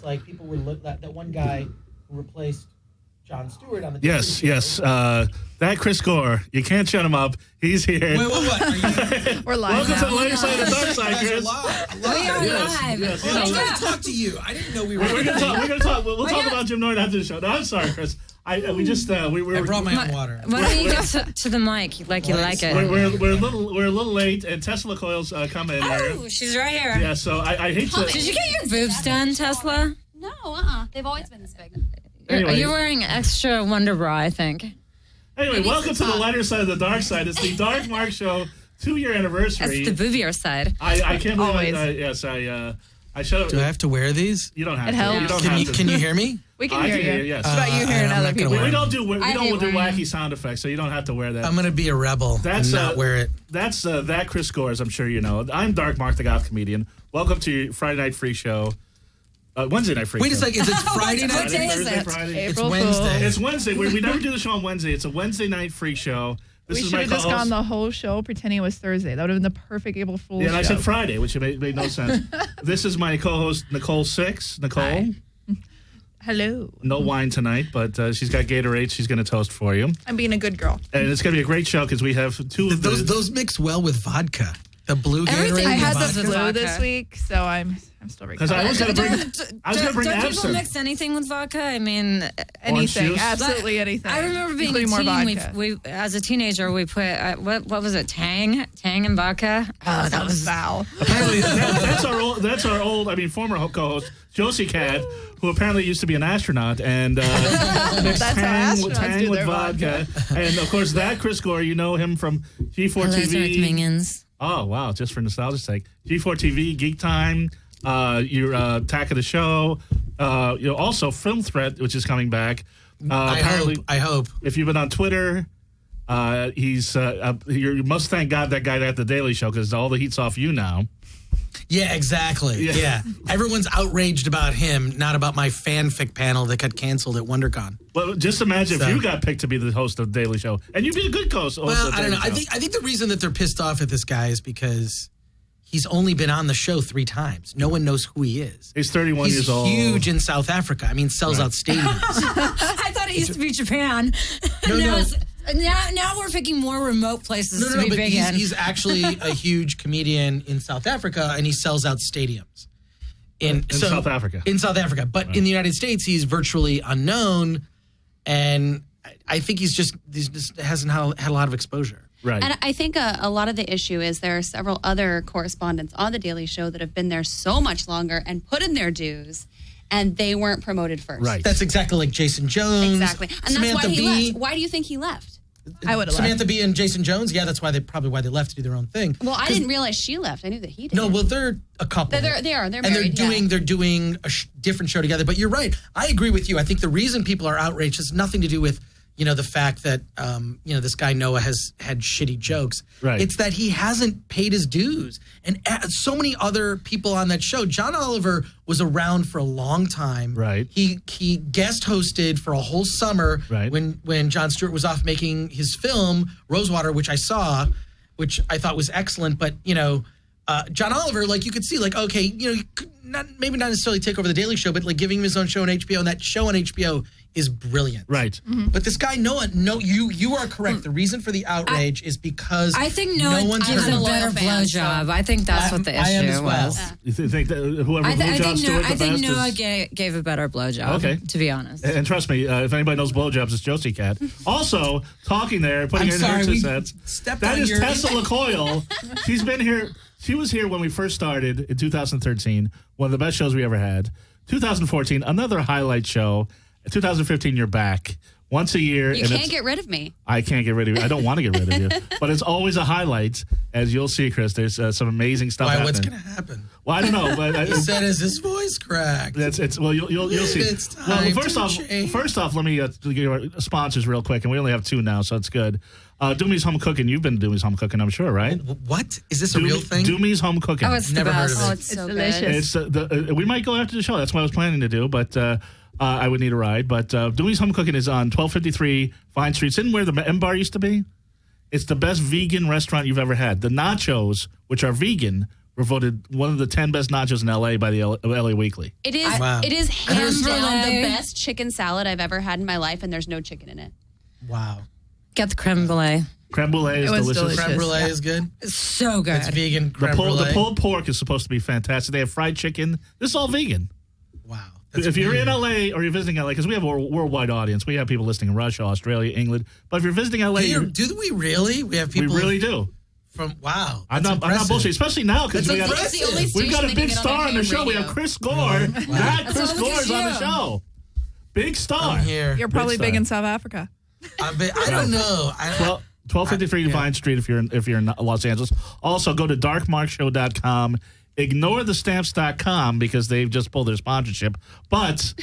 like people were that one guy who replaced Jon Stewart on the Yes. That Chris Gore, you can't shut him up. He's here. Wait, what? We're live Welcome now. to the lighter side of the dark side, Chris. We are live. Yes. I was going to talk to you. I didn't know we were. We're gonna talk. We'll talk about Jim Norton after the show. No, I'm sorry, Chris. I brought my own water. Why don't you get to the mic like you like it? We're a little late, and Tessah LaCoyle's coming in here. Oh, she's right here. Yeah, so I hate to. Did you get your boobs done, Tesla? No, They've always been this big. Anyway. You're wearing extra Wonder Bra, I think. Anyway, welcome to the lighter side of the dark side. It's the Dark Mark Show 2-year anniversary. That's the boobier side. I can't believe I showed up. Do I have to wear these? You don't have It to. helps. You don't have to. Can you hear me? We can hear you. Yes. It's about you hearing I'm other not gonna people. wear We it. don't do wearing wacky sound effects, so you don't have to wear that. I'm going to be a rebel and not wear it. That's that Chris Gore, as I'm sure you know. I'm Dark Mark, the goth comedian. Welcome to your Friday Night Freak Show. Wednesday Night Freak Wait a Show. second. Is it Friday night? What day is Thursday, it? Friday. It's April Wednesday. It's Wednesday. We never do the show on Wednesday. It's a Wednesday Night Freak Show. This We is should my have just co-host. gone the whole show pretending it was Thursday. That would have been the perfect April Fool's Yeah, and I show. said Friday, which made no sense. This is my co-host, Nicole Six. Nicole, Hi. Hello. no wine tonight, but she's got Gatorade. She's going to toast for you. I'm being a good girl. And it's going to be a great show because we have two of Those mix well with vodka. The blue Everything Gatorade. I and had the vodka. with flu vodka. this week, so I'm still Because I was recovering. going to bring. I was going to bring Don't people absinthe. mix anything with vodka? I mean, Anything, juice? absolutely anything. I remember being a including more teen. vodka. We as a teenager, we put what was it? Tang and vodka. Oh, that was foul. Apparently, that's our old. I mean, former co-host Josi Cat, who apparently used to be an astronaut and mixed That's how astronauts Tang do with their vodka. And of course, that Chris Gore, you know him from G4 Hello, Dark TV. Minions. Oh wow! Just for nostalgia's sake, G4 TV, Geek Time, your Attack of the Show, also Film Threat, which is coming back. I hope. If you've been on Twitter, he's you must thank God that guy at the Daily Show because all the heat's off you now. Yeah, exactly. Yeah. Everyone's outraged about him, not about my fanfic panel that got canceled at WonderCon. Well, just imagine if you got picked to be the host of the Daily Show, and you'd be a good host. Well, I don't know. I think the reason that they're pissed off at this guy is because he's only been on the show 3 times. No one knows who he is. He's 31 years old. He's huge in South Africa. I mean, sells out stadiums. I thought it used to be Japan. Now we're picking more remote places to be but big in. he's actually a huge comedian in South Africa, and he sells out stadiums. In South Africa. In South Africa. But in the United States, he's virtually unknown, and I think he just hasn't had a lot of exposure. Right. And I think a lot of the issue is there are several other correspondents on The Daily Show that have been there so much longer and put in their dues, and they weren't promoted first. Right. That's exactly like Jason Jones. Exactly. And Samantha that's why he Bee. left. Why do you think he left? I would have Samantha Bee and Jason Jones. Yeah, that's why they left to do their own thing. Well, I didn't realize she left. I knew that he did. No, well, they're a couple. They are. They're and married. they're doing a different show together. But you're right. I agree with you. I think the reason people are outraged has nothing to do with the fact that this guy Noah has had shitty jokes. Right. It's that he hasn't paid his dues, and so many other people on that show. John Oliver was around for a long time. Right. He guest hosted for a whole summer. Right. When Jon Stewart was off making his film Rosewater, which I saw, which I thought was excellent. But John Oliver, like you could see, like okay, he could maybe not necessarily take over the Daily Show, but like giving him his own show on HBO, and that show on HBO is brilliant. Right. Mm-hmm. But this guy Noah, you are correct. The reason for the outrage is because I think no one's gives heard a of him. better blowjob. I think that's what the issue I am as well. was. You think that whoever I blew Jon Stewart think the best Noah is... gave a better blowjob. Okay. To be honest. And trust me, if anybody knows blowjobs, it's Josie Cat. Also, talking there, putting I'm in sorry, her we headsets. stepped That on is your- Tessah LaCoyle. She's been here. She was here when we first started in 2013. One of the best shows we ever had. 2014, another highlight show. 2015, you're back. Once a year. You can't get rid of me. I can't get rid of you. I don't want to get rid of you. But it's always a highlight, as you'll see, Chris. There's some amazing stuff Why? happening. What's going to happen? Well, I don't know. But He said, "Is his voice cracked?" Well, you'll see. It's time Well, to first off, let me give our sponsors real quick, and we only have 2 now, so it's good. Doomy's Home Cooking. You've been to Doomy's Home Cooking, I'm sure, right? What? Is this a real thing? Doomy's Home Cooking. Oh, it's Never the heard best. of it. Oh, it's so delicious. good. It's we might go after the show. That's what I was planning to do, but I would need a ride. But Doomy's Home Cooking is on 1253 Vine Street. It's in where the M Bar used to be. It's the best vegan restaurant you've ever had. The nachos, which are vegan, were voted one of the 10 best nachos in LA by the LA Weekly. It is. Wow. It is hands down Brulee. the best chicken salad I've ever had in my life, and there's no chicken in it. Wow. Get the creme brulee. Creme brulee is It was delicious. delicious. Creme brulee is good. It's so good. It's vegan The creme brulee. pulled pork is supposed to be fantastic. They have fried chicken. This is all vegan. Wow. That's If you're weird. in LA or you're visiting LA, because we have a worldwide audience. We have people listening in Russia, Australia, England. But if you're visiting LA, Do we really? We have we people really do. from, wow. I'm that's not impressive. bullshit, especially now because That's we got impressive. It's the only we've got station a they big can get star on on the the show. ham We have radio. Chris Gore. That Chris all Gore is on the you. show. Big star. I'm here. You're probably star. big in South Africa. I don't know. Well, 1253 Vine Street if you're in Los Angeles. Also, go to darkmarkshow.com. Ignore the stamps.com because they've just pulled their sponsorship. But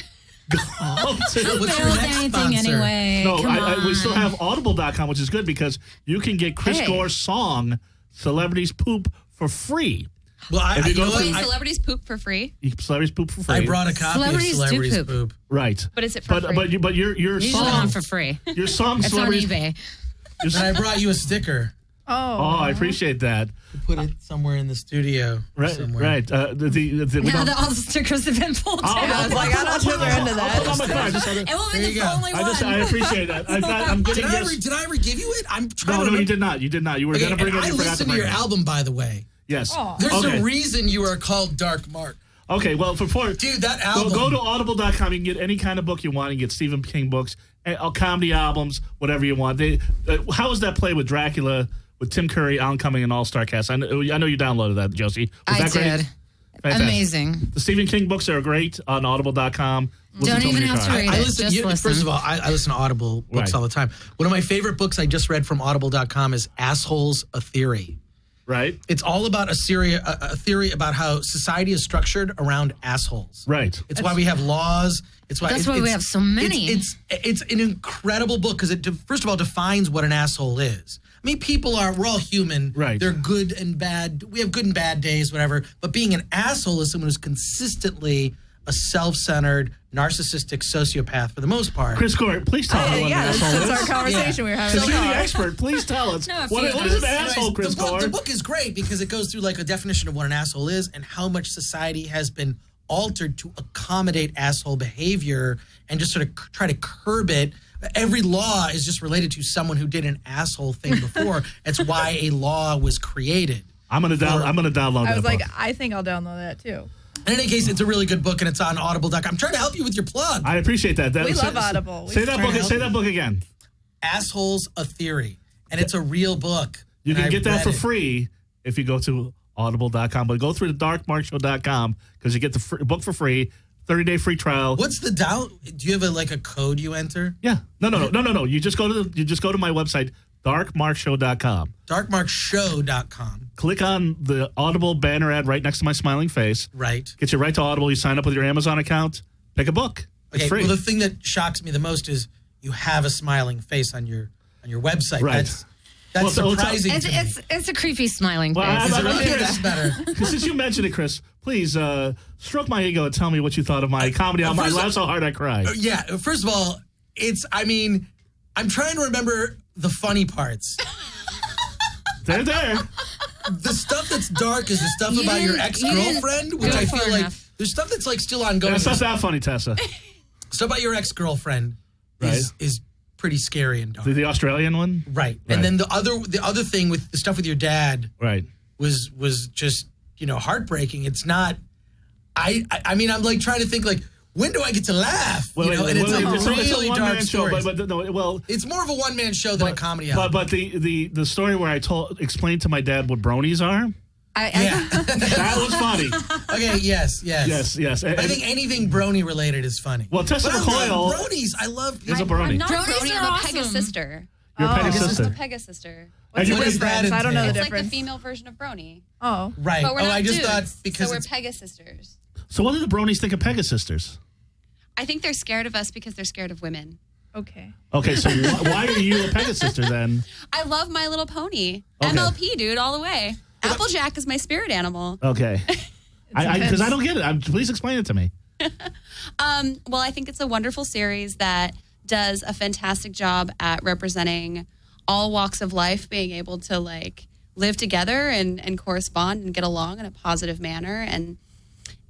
go to What's your Build next anything sponsor? anyway. No, Come we still on. have audible.com, which is good because you can get Chris Hey. Gore's song, Celebrities Poop, for free. Well, If you you go know to- what? Wait, I- celebrities poop for free, Celebrities Poop for free. I brought a copy Celebrities of do Celebrities poop. Poop. Right. but is it for free? But your Usually song on for free. your song It's on Celebrities eBay. your And I brought you a sticker. Oh. Oh, I appreciate that. Put it somewhere in the studio. Right, somewhere. right. We Now don't- that all the stickers have been pulled I'll- down. I was like, I'm not sure they're into I'll put it on my that. car. I just had It to- will be There you the go. only one. I appreciate that. I'm getting Did this. I ever give you it? I'm trying No, to you remember. did not. You did not. You were Okay, going to bring and it. I You forgot to listened to bring your it. album, by the way. Yes. Oh. There's Okay. a reason you are called Dark Mark. Okay, well, Dude, that album. Go to audible.com. You can get any kind of book you want. You can get Stephen King books, comedy albums, whatever you want. How was that play with Dracula with Tim Curry, Alan Cumming, and All-Star Cast? I know you downloaded that, Josie. Was I that great? did. Fantastic. Amazing. The Stephen King books are great on audible.com. Listen Don't to them even in your have to car. read I it. listen, Just listen. First of all, I listen to Audible books Right. all the time. One of my favorite books I just read from audible.com is Assholes, a Theory. Right? It's all about a theory about how society is structured around assholes. Right. It's why we have laws. That's why we have so many. It's an incredible book because it first of all defines what an asshole is. I mean, we're all human. Right. They're good and bad. We have good and bad days, whatever. But being an asshole is someone who's consistently a self-centered, narcissistic sociopath for the most part. Chris Gore, please tell me what Yeah, an that's asshole is. our conversation we were having. Because you're the expert. Please tell us. No, What if you is an ask- asshole, Chris Gore? The book is great because it goes through like a definition of what an asshole is and how much society has been altered to accommodate asshole behavior and just sort of try to curb it. Every law is just related to someone who did an asshole thing before. That's why a law was created. I'm gonna download I that was like, book. I think I'll download that too. In any case, it's a really good book and it's on audible.com. I'm trying to help you with your plug. I appreciate that. We love Audible. Say that try book. to help Say you. that book again. Assholes, a Theory. And it's a real book. You And can I get that read for it. free if you go to audible.com. But go through to darkmarkshow.com because you get the book for free, 30-day free trial. What's the do you have a code you enter? Yeah. No. You just go to my website, darkmarkshow.com. Darkmarkshow.com. Click on the Audible banner ad right next to my smiling face. Right. Get you right to Audible. You sign up with your Amazon account. Pick a book. It's Okay. free. Well, the thing that shocks me the most is you have a smiling face on your website. Right. That's Well, so surprising to me. It's a creepy smiling Well, face. Is it I'm really? curious. That's better. Since you mentioned it, Chris, please stroke my ego and tell me what you thought of my comedy album. I first- laughed so hard I cried. Yeah. First of all, I'm trying to remember the funny parts. They're there. The stuff that's dark is the stuff You about your didn't- ex-girlfriend, you which didn't I go feel far like enough. there's stuff that's like still ongoing. That's not that funny, Tessa. Stuff about your ex-girlfriend Right. is pretty scary and dark. The Australian one? Right. Right. And then the other thing with the stuff with your dad Right. was just, heartbreaking. It's not I mean, I'm like trying to think like, when do I get to laugh? And it's like it's really a dark one-man show, stories. but no, well, It's more of a one-man show than a comedy album. but the story where I explained to my dad what bronies are, Yeah. that was funny. Okay, yes. Yes. I think anything brony related is funny. Well, Tessah But I LaCoyle love bronies. I love is a brony. I'm not a Bronies brony, are I'm a awesome. Pegasister. You're a Oh. Pegasister. A Pegasister. What's the What does that difference? I don't know the entail? It's like the difference. female version of brony. Oh. Right. But we're not I just dudes, thought because so we're it's Pegasisters. So what do the bronies think of Pegasisters? I think they're scared of us because they're scared of women. Okay. Okay, so why are you a Pegasister then? I love My Little Pony. Okay. MLP, dude, all the way. Applejack is my spirit animal. Okay. Because I don't get it. Please explain it to me. Well, I think it's a wonderful series that does a fantastic job at representing all walks of life, being able to like live together and correspond and get along in a positive manner. And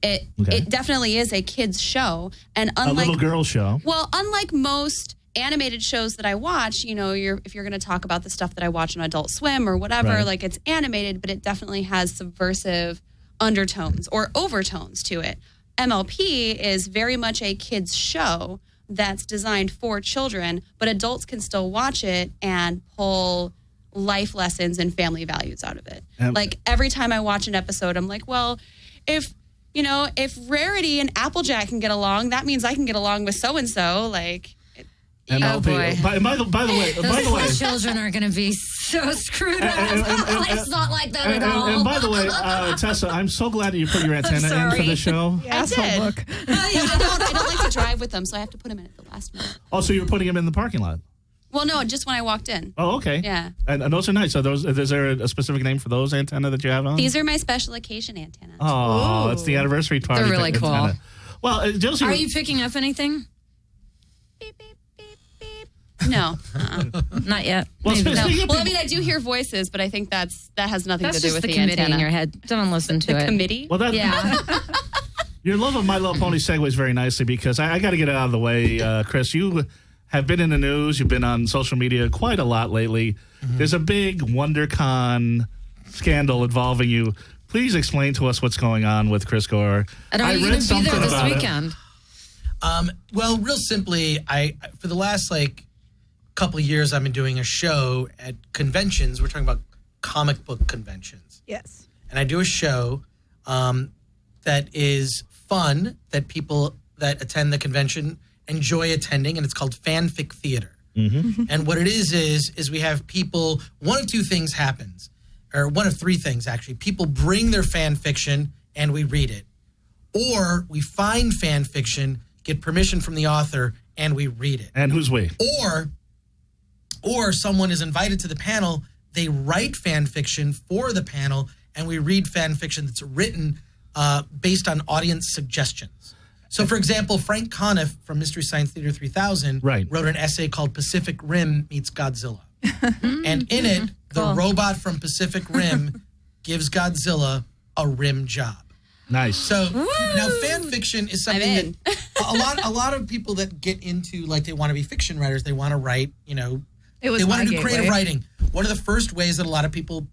it definitely is a kids show. And unlike a little girl show. Well, unlike most animated shows that I watch, you know, if you're going to talk about the stuff that I watch on Adult Swim or whatever, Right. like it's animated, but it definitely has subversive undertones or overtones to it. MLP is very much a kids show that's designed for children, but adults can still watch it and pull life lessons and family values out of it. Like every time I watch an episode, I'm like, well, if Rarity and Applejack can get along, that means I can get along with so-and-so. Like, Oh, boy. By the way, Those children are going to be so screwed up. It's not like that at all. And by the way, Tessa, I'm so glad that you put your antenna in for the show. I did. I don't like to drive with them, so I have to put them in at the last minute. Oh, so you were putting him in the parking lot? Well, no, just when I walked in. Oh, okay. Yeah. And those are nice. Is there a specific name for those antenna that you have on? These are my special occasion antennas. Oh, it's the anniversary party. They're really cool. Antenna. Well, Josie, Are you picking up anything? Beep, beep, beep, beep. No. Not yet. Well, Maybe. No. speaking of Well, I mean, I do hear voices, but I think that has nothing That's to do just with the the committee antenna. in your head. Don't listen to The it. committee? Well, Yeah. your love of My Little Pony segues very nicely because I got to get it out of the way, Chris. You have been in the news. You've been on social media quite a lot lately. Mm-hmm. There's a big WonderCon scandal involving you. Please explain to us what's going on with Chris Gore. And are you going to be there this weekend? Well, real simply, I for the last couple of years, I've been doing a show at conventions. We're talking about comic book conventions. Yes. And I do a show that is fun, that people that attend the convention enjoy attending, and it's called Fanfic Theater. Mm-hmm. And what it is we have people, one of two things happens, or one of three things, actually. People bring their fan fiction, and we read it. Or we find fan fiction, get permission from the author, and we read it. And who's we? Or someone is invited to the panel, they write fan fiction for the panel, and we read fan fiction that's written based on audience suggestions. So, for example, Frank Conniff from Mystery Science Theater 3000 wrote an essay called Pacific Rim Meets Godzilla. And in it, the robot from Pacific Rim gives Godzilla a rim job. Nice. So now fan fiction is something that a lot of people that get into, they want to be fiction writers, they want to write, they want to do creative writing. One of the first ways that a lot of people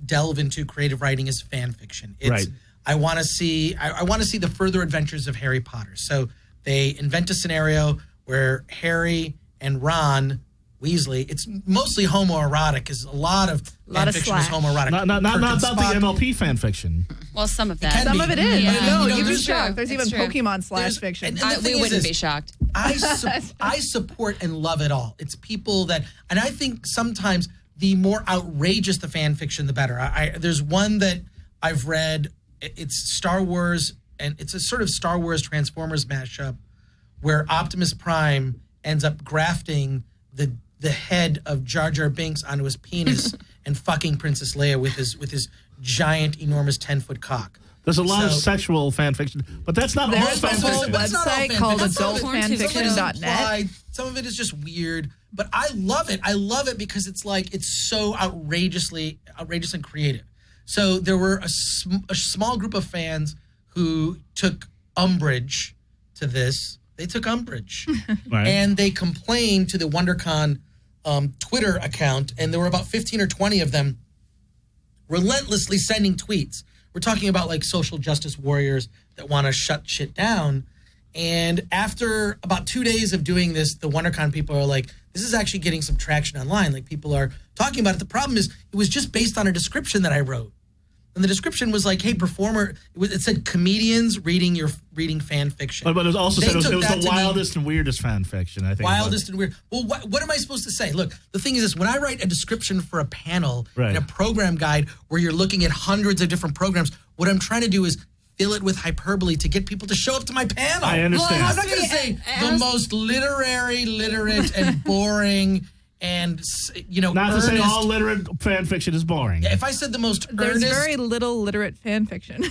delve into creative writing is fan fiction. It's I want to see the further adventures of Harry Potter. So they invent a scenario where Harry and Ron Weasley, it's mostly homoerotic, because a lot of fan fiction is homoerotic. Not the MLP fan fiction. Well, some of that. Some of it is. Yeah. No, You know, you'd be there's- shocked. There's even it's true. Pokemon / fiction. And the thing We is wouldn't be shocked. I support and love it all. It's people that, and I think sometimes the more outrageous the fan fiction, the better. There's one that I've read. It's Star Wars, and it's a sort of Star Wars Transformers mashup where Optimus Prime ends up grafting the head of Jar Jar Binks onto his penis and fucking Princess Leia with his giant, enormous 10-foot cock. There's a lot of sexual fan fiction, but that's not all There's a fan whole fiction. website called adultfanfiction.net. Some of it is just weird, but I love it. I love it because it's so outrageous and creative. So there were a small group of fans who took umbrage to this. They took umbrage. Right. And they complained to the WonderCon Twitter account, and there were about 15 or 20 of them relentlessly sending tweets. We're talking about social justice warriors that want to shut shit down. And after about 2 days of doing this, the WonderCon people are like, this is actually getting some traction online. People are talking about it. The problem is it was just based on a description that I wrote. And the description was hey, performer, it said comedians reading fan fiction. But it was also said it was the to wildest and weirdest fan fiction, I think. Wildest and weird. Well, what am I supposed to say? Look, the thing is this, when I write a description for a panel in a program guide where you're looking at hundreds of different programs, what I'm trying to do is fill it with hyperbole to get people to show up to my panel. I understand. I'm not going to say the most literate, and boring and, not earnest. to say all literate fan fiction is boring. Yeah, if I said the most There's earnest... very little literate fan fiction.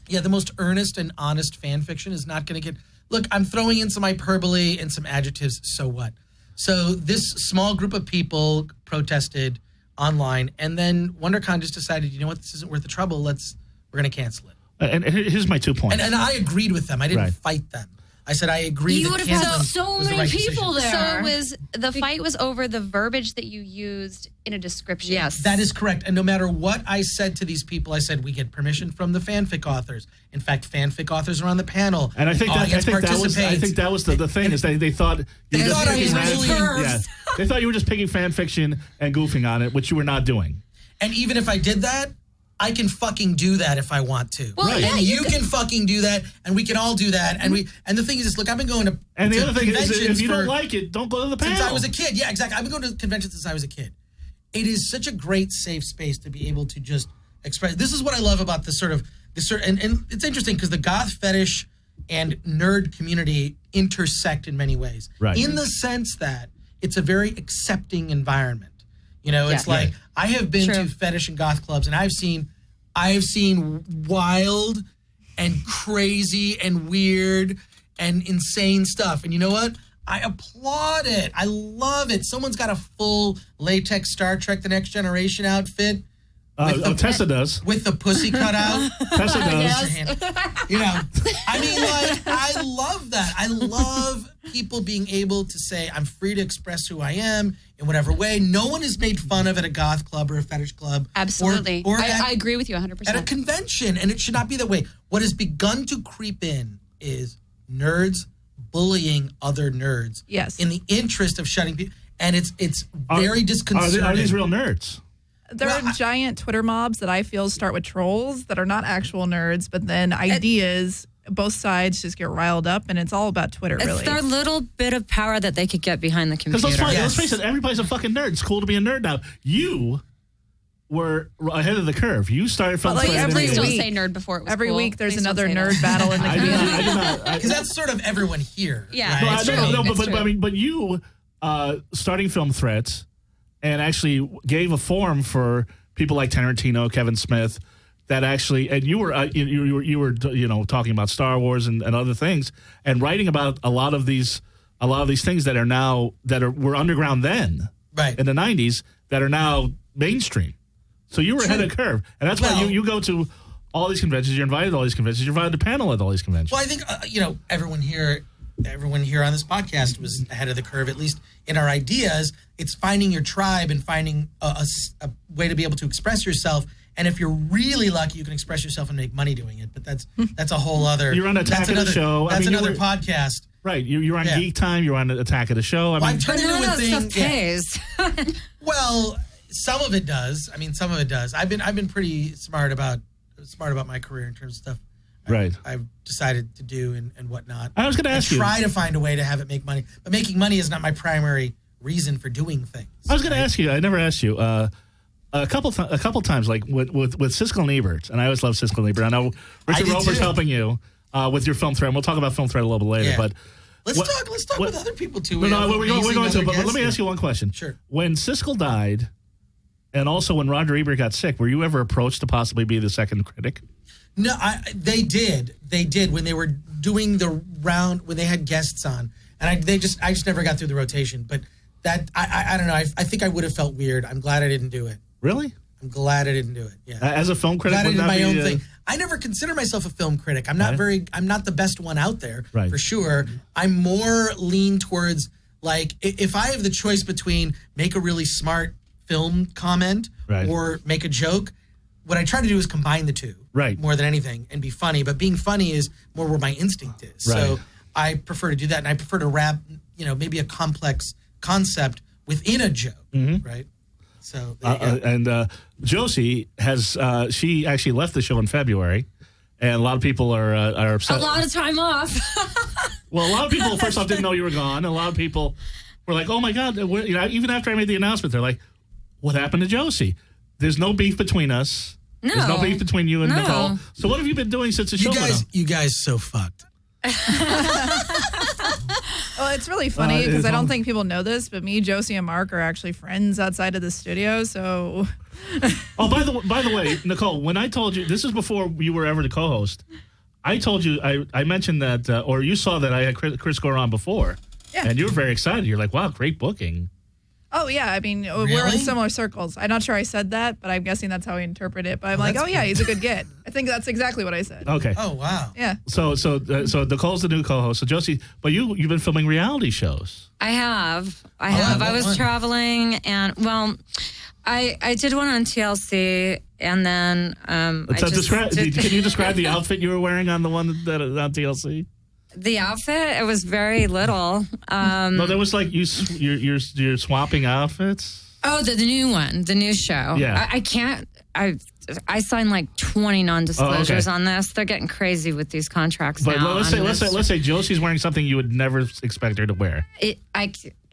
Yeah, the most earnest and honest fan fiction is not going to get... Look, I'm throwing in some hyperbole and some adjectives, so what? So this small group of people protested online, and then WonderCon just decided, you know what, this isn't worth the trouble. We're going to cancel it. And here's my 2 points. And I agreed with them. I didn't fight them. I said I agree. You would have had so many people there. So the fight was over the verbiage that you used in a description. Yes. That is correct. And no matter what I said to these people, I said we get permission from the fanfic authors. In fact, fanfic authors are on the panel. And I think that was the thing is they thought you were just picking they thought you were just picking fan fiction and goofing on it, which you were not doing. And even if I did that, I can fucking do that if I want to. Well, right. And you can fucking do that, and we can all do that. And the thing is, look, I've been going to And the to other thing is, conventions if you don't like it, don't go to the panel. since I was a kid. Yeah, exactly. I've been going to conventions since I was a kid. It is such a great safe space to be able to just express. This is what I love about and it's interesting because the goth fetish and nerd community intersect in many ways. Right. In the sense that it's a very accepting environment. You know, it's like I have been to fetish and goth clubs, and I've seen wild and crazy and weird and insane stuff. And you know what? I applaud it. I love it. Someone's got a full latex Star Trek The Next Generation outfit. Tessah does. With the pussy cut out. Tessah does. You know, I mean, like, I love that. I love people being able to say, I'm free to express who I am in whatever way. No one is made fun of at a goth club or a fetish club. Absolutely. Or I agree with you 100%. At a convention, and it should not be that way. What has begun to creep in is nerds bullying other nerds. Yes. In the interest of shutting people. And it's very disconcerting. Are these real nerds? There are giant Twitter mobs that I feel start with trolls that are not actual nerds, but then ideas, both sides just get riled up, and it's all about Twitter, really. It's their little bit of power that they could get behind the computer. Because let's face it, everybody's a fucking nerd. It's cool to be a nerd now. You were ahead of the curve. You started from Please don't say nerd before it was every cool. week there's Please another nerd battle in the community. I did not. Because that's sort of everyone here. Yeah. Right? But you starting Film Threats and actually gave a forum for people like Tarantino, Kevin Smith, that actually, and you were talking about Star Wars and other things, and writing about a lot of these things that were underground then, right, in the 90s, that are now mainstream. So you were ahead of the curve, and that's why you go to all these conventions. You're invited to all these conventions. You're invited to panel at all these conventions. Well, I think everyone here on this podcast was ahead of the curve, at least in our ideas. It's finding your tribe and finding a way to be able to express yourself. And if you're really lucky, you can express yourself and make money doing it. But that's a whole other. You're on Attack of the Show. That's another podcast. Right. You're on Geek Time. You're on Attack of the Show. I've turned into a thing. Pays. Well, some of it does. I mean, some of it does. I've been pretty smart about my career in terms of stuff. Right. I've decided to do and whatnot. I was going to ask you. Try to find a way to have it make money. But making money is not my primary reason for doing things. I was going to ask you. I never asked you. A couple times, like with Siskel and Ebert, and I always love Siskel and Ebert. I know Richard Roper's helping you with your Film Thread. And we'll talk about Film Thread a little bit later. Yeah. But let's talk with other people too. We're going to. But let me ask you one question. Sure. When Siskel died, and also when Roger Ebert got sick, were you ever approached to possibly be the second critic? No, they did. They did when they were doing the round when they had guests on, and I just never got through the rotation. But that I don't know. I think I would have felt weird. I'm glad I didn't do it. Really? I'm glad I didn't do it. Yeah. As a film critic, glad I did my own thing. I never consider myself a film critic. I'm not I'm not the best one out there for sure. I'm more lean towards like if I have the choice between make a really smart film comment or make a joke. What I try to do is combine the two more than anything and be funny. But being funny is more where my instinct is. Right. So I prefer to do that. And I prefer to wrap, maybe a complex concept within a joke, right? So and Josi has she actually left the show in February, and a lot of people are upset. A lot of time off. Well, a lot of people first off didn't know you were gone. A lot of people were like, "Oh my God!" Even after I made the announcement, they're like, "What happened to Josi?" There's no beef between us. No. There's no beef between you and Nicole. So what have you been doing since the show? You guys so fucked. Well, it's really funny because I don't think people know this, but me, Josi, and Mark are actually friends outside of the studio. So, oh, by the way, Nicole, when I told you this is before you were ever the co-host, I told you I mentioned that, or you saw that I had Chris Gore on before, and you were very excited. You're like, "Wow, great booking." Oh, yeah. I mean, we're Really? in similar circles. I'm not sure I said that, but I'm guessing that's how I interpret it. But I'm like, that's oh, yeah, good. he's a good get. I think that's exactly what I said. Okay. Oh, wow. Yeah. So Nicole's the new co-host. So Josie, but you've been filming reality shows. I have. what I was one? traveling, and well, I did one on TLC, and then I So just can you describe the outfit you were wearing on the one that on TLC? the outfit. It was very little. No, there was like you're swapping outfits. Oh, the new one, the new show. Yeah. I can't. I signed like 20 non-disclosures on this. They're getting crazy with these contracts But now. let's say Josie's wearing something you would never expect her to wear.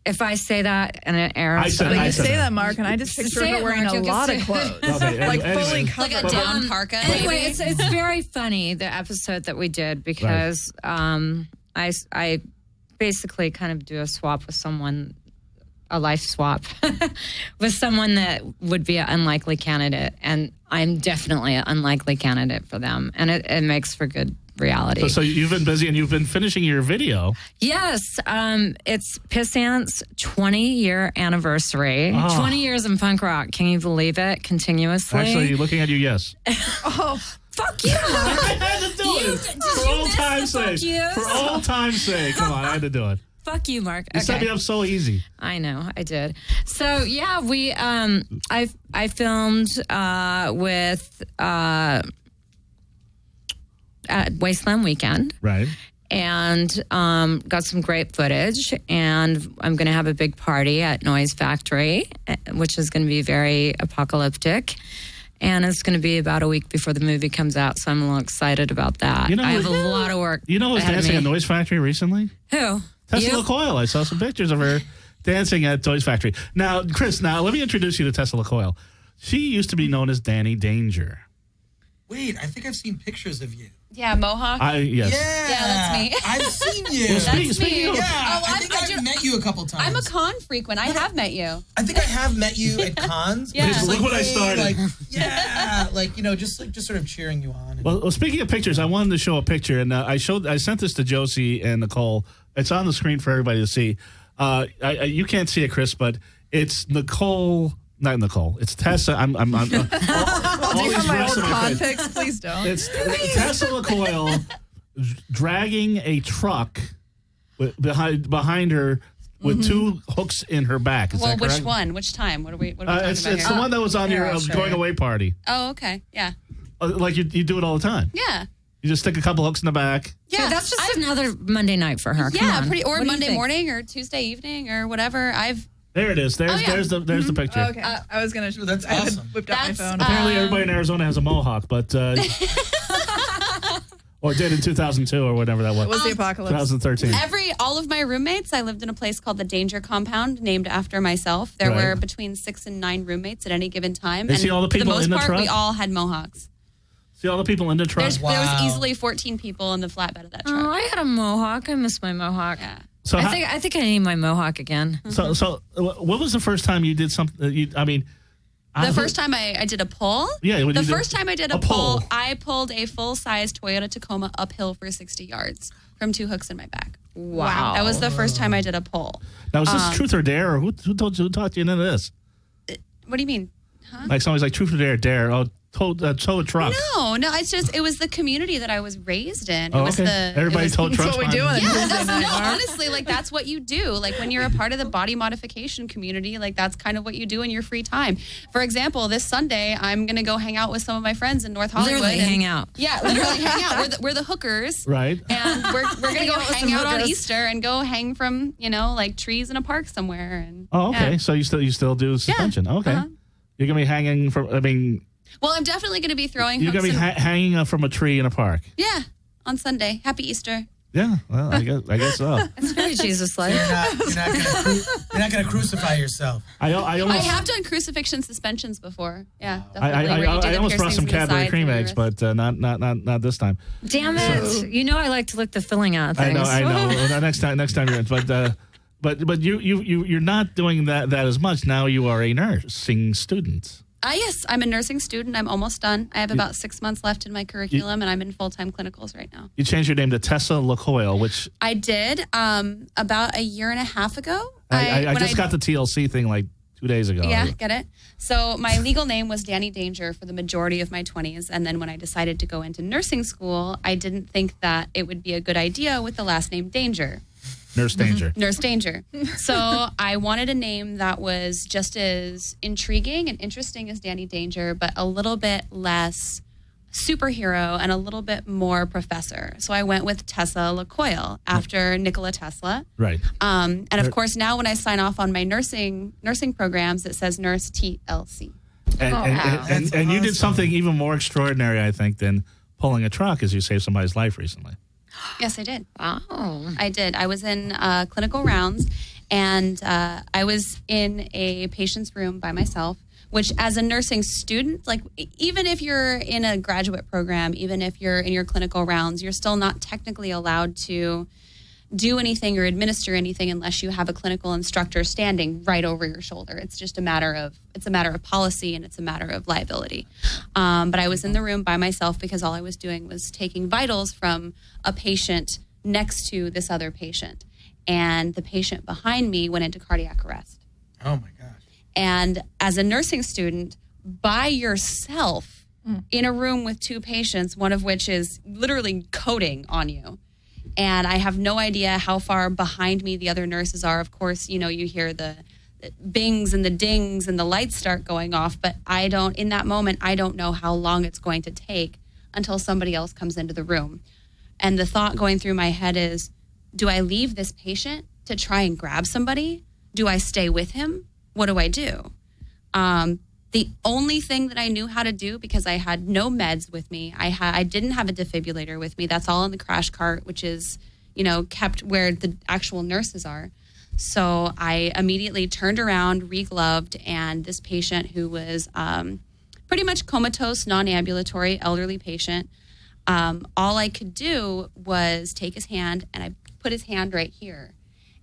If I say that in an air, I said- But I you said say that. that, Mark, and I just picture Say her it, wearing Mark, a you can lot say of it. clothes. Okay, Like anyway. fully covered. Like a down parka. Anyway, maybe? it's very funny, the episode that we did, because I basically kind of do a swap with someone, a life swap with someone that would be an unlikely candidate, and I'm definitely an unlikely candidate for them, and it makes for good reality. So you've been busy and you've been finishing your video. Yes, it's Pissant's 20-year anniversary. Oh. 20 years in punk rock. Can you believe it? Continuously. Actually, looking at you, yes. Oh, fuck you. I had to do it. For you old miss time's the fuck sake. yous? For old time's sake. Come on, I had to do it. Fuck you, Mark. You set me up so easy. I know, I did. So yeah, we I filmed with at Wasteland Weekend. Right. And got some great footage. And I'm going to have a big party at Noize Factory, which is going to be very apocalyptic. And it's going to be about a week before the movie comes out, so I'm a little excited about that. You know, I have a lot of work. You know who was ahead of dancing me. at Noize Factory recently? Who? Tessah You? LaCoyle. I saw some pictures of her dancing at Noize Factory. Now, Chris, let me introduce you to Tessah LaCoyle. She used to be known as Dani Danger. Wait, I think I've seen pictures of you. Yeah, Mohawk. Yes. Yeah, that's me. I've seen you. Well, That's speaking me. of- Yeah, Oh, I think I've met you a couple times. I'm a con frequent. I have met you. I think I have met you at cons. Yeah. but it's Look what I hey, started. Like, yeah, like just sort of cheering you on. And, Well, speaking of pictures, I wanted to show a picture, and I sent this to Josie and Nicole. It's on the screen for everybody to see. You can't see it, Chris, but it's Nicole. Not Nicole. It's Tessah. I'm do you have my old con pics? Please don't. It's Tessah LaCoyle dragging a truck behind her with two hooks in her back. Is Well, that which correct? one? Which time? What are we talking It's about the here? one that was on Here, your I'll show going you. away party. Oh, okay. Yeah. Like you do it all the time. Yeah. You just stick a couple hooks in the back. Yeah. That's just another Monday night for her. Come Yeah, on. pretty. Or What do you Monday think? morning or Tuesday evening or whatever. There it is. There's yeah. there's the picture. Okay. I was going to. that's I had awesome. whipped out my That's, phone. Apparently, everybody in Arizona has a mohawk, but or did in 2002 or whatever that It was. was the apocalypse. 2013. all of my roommates, I lived in a place called the Danger Compound, named after myself. There Right. were between 6 and 9 roommates at any given time. They and see all the for people the most in the part, truck? we all had mohawks. See all the people in the truck. There Wow. was easily 14 people in the flatbed of that truck. Oh, I had a mohawk. I miss my mohawk. Yeah. So I think I need my mohawk again. So what was the first time you did something? The first time I did a pull? Yeah, when The you did first time I did a a pull, pull. I pulled a full-size Toyota Tacoma uphill for 60 yards from 2 hooks in my back. Wow. That was the first time I did a pull. Now is this truth or dare, or who taught you into this? What do you mean? Like somebody's like truth or dare. Oh, tow a truck. No, it was the community that I was raised in. Oh, It was okay. Everybody told That's trucks. what we do on a Yeah, Tuesday that's, night, no, Mark. honestly, like that's what you do. Like when you're a part of the body modification community, like that's kind of what you do in your free time. For example, this Sunday, I'm gonna go hang out with some of my friends in North Hollywood. Literally and- hang out. Yeah, literally hang out. We're the hookers. Right. And we're gonna go out with hang some out on hookers. Easter and go hang from like trees in a park somewhere. And Oh, okay. yeah. So you still do suspension? Okay. Uh-huh. You're gonna be hanging from. Well, I'm definitely gonna be throwing. You're gonna hooks be and- hanging from a tree in a park. yeah, on Sunday. Happy Easter. Yeah. Well, I guess so. It's very Jesus-like. you're not gonna crucify yourself. I I almost. have done crucifixion suspensions before. Yeah, I definitely. where you do the almost brought piercings some in the Cadbury sides cream and the eggs, wrist. but not this time. Damn it. You know I like to lick the filling out of I things. know. Well, next time you're in, but you're not doing that as much now. You are a nursing student. Yes, I'm a nursing student. I'm almost done. I have about 6 months left in my curriculum, and I'm in full-time clinicals right now. You changed your name to Tessah LaCoyle, which I did about a year and a half ago. I just got the TLC thing like 2 days ago. Yeah, get it? So my legal name was Dani Danger for the majority of my 20s. And then when I decided to go into nursing school, I didn't think that it would be a good idea with the last name Danger. Nurse Danger. Nurse Danger. So I wanted a name that was just as intriguing and interesting as Dani Danger, but a little bit less superhero and a little bit more professor. So I went with Tessah LaCoyle after Nikola Tesla. Right. And of course, now when I sign off on my nursing programs, it says Nurse TLC. And you did something even more extraordinary, I think, than pulling a truck, as you saved somebody's life recently. Yes, I did. Wow. I did. I was in clinical rounds, and I was in a patient's room by myself, which as a nursing student, like even if you're in a graduate program, even if you're in your clinical rounds, you're still not technically allowed to do anything or administer anything unless you have a clinical instructor standing right over your shoulder. It's just a matter of policy, and it's a matter of liability. But I was in the room by myself because all I was doing was taking vitals from a patient next to this other patient. And the patient behind me went into cardiac arrest. Oh my gosh. And as a nursing student, by yourself in a room with two patients, one of which is literally coding on you. And I have no idea how far behind me the other nurses are. Of course, you hear the bings and the dings and the lights start going off. But in that moment, I don't know how long it's going to take until somebody else comes into the room. And the thought going through my head is, do I leave this patient to try and grab somebody? Do I stay with him? What do I do? The only thing that I knew how to do, because I had no meds with me, I didn't have a defibrillator with me. That's all in the crash cart, which is, kept where the actual nurses are. So I immediately turned around, regloved, and this patient who was pretty much comatose, non-ambulatory, elderly patient, all I could do was take his hand, and I put his hand right here.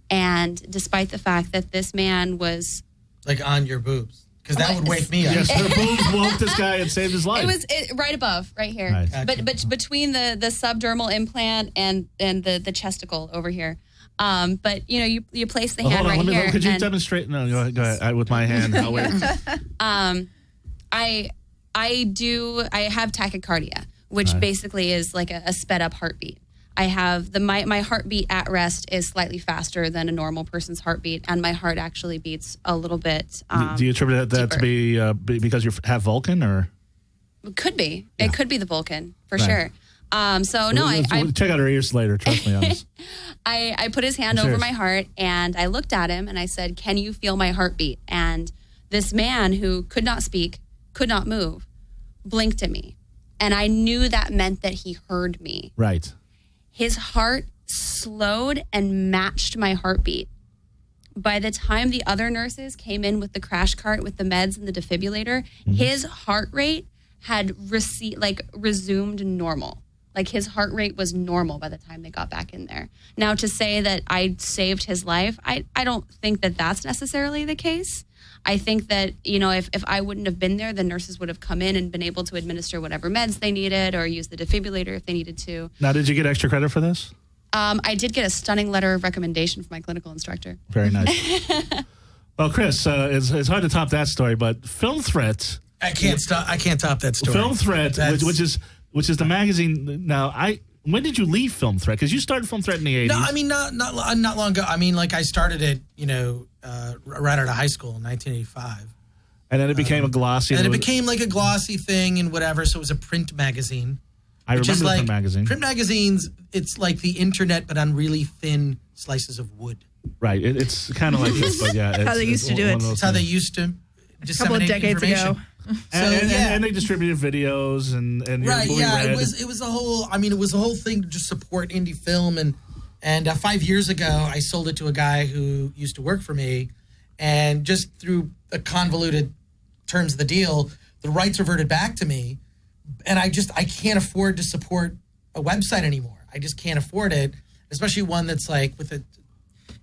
And despite the fact that this man was... Like on your boobs. Because that would wake me up. Yes, her boobs woke this guy and saved his life. It was right above, right here. Nice. But between the subdermal implant and the chesticle over here. But you place the hand right here. Could you demonstrate? No, go ahead. With my hand. I'll wait. I have tachycardia, which basically is like a sped up heartbeat. I have my heartbeat at rest is slightly faster than a normal person's heartbeat, and my heart actually beats a little bit. Do you attribute that to be because you have Vulcan, or? It could be. Yeah. It could be the Vulcan for sure. So no, I check out her ears later. Trust me on this. I put his hand over my heart, and I looked at him, and I said, "Can you feel my heartbeat?" And this man who could not speak, could not move, blinked at me, and I knew that meant that he heard me. Right. His heart slowed and matched my heartbeat. By the time the other nurses came in with the crash cart with the meds and the defibrillator, his heart rate had resumed normal. Like his heart rate was normal by the time they got back in there. Now, to say that I saved his life, I don't think that that's necessarily the case. I think that, if I wouldn't have been there, the nurses would have come in and been able to administer whatever meds they needed or use the defibrillator if they needed to. Now, did you get extra credit for this? I did get a stunning letter of recommendation from my clinical instructor. Very nice. Well, Chris, it's hard to top that story, but Film Threat. I can't top that story. Film Threat, which is the magazine. Now, when did you leave Film Threat? Because you started Film Threat in the 80s. No, I mean not long ago. I mean, I started it, right out of high school in 1985. And then it became a glossy. And it became like a glossy thing and whatever. So it was a print magazine. I remember the print magazine. Print magazines, it's like the internet, but on really thin slices of wood. Right. It's kind of like this, but yeah. How they used to do it. It's how they used to disseminate decades information. ago. And they distributed videos and right, yeah. Read. It was a whole thing to just support indie film and 5 years ago I sold it to a guy who used to work for me, and just through the convoluted terms of the deal, the rights reverted back to me, and I can't afford to support a website anymore. I just can't afford it, especially one that's like with a.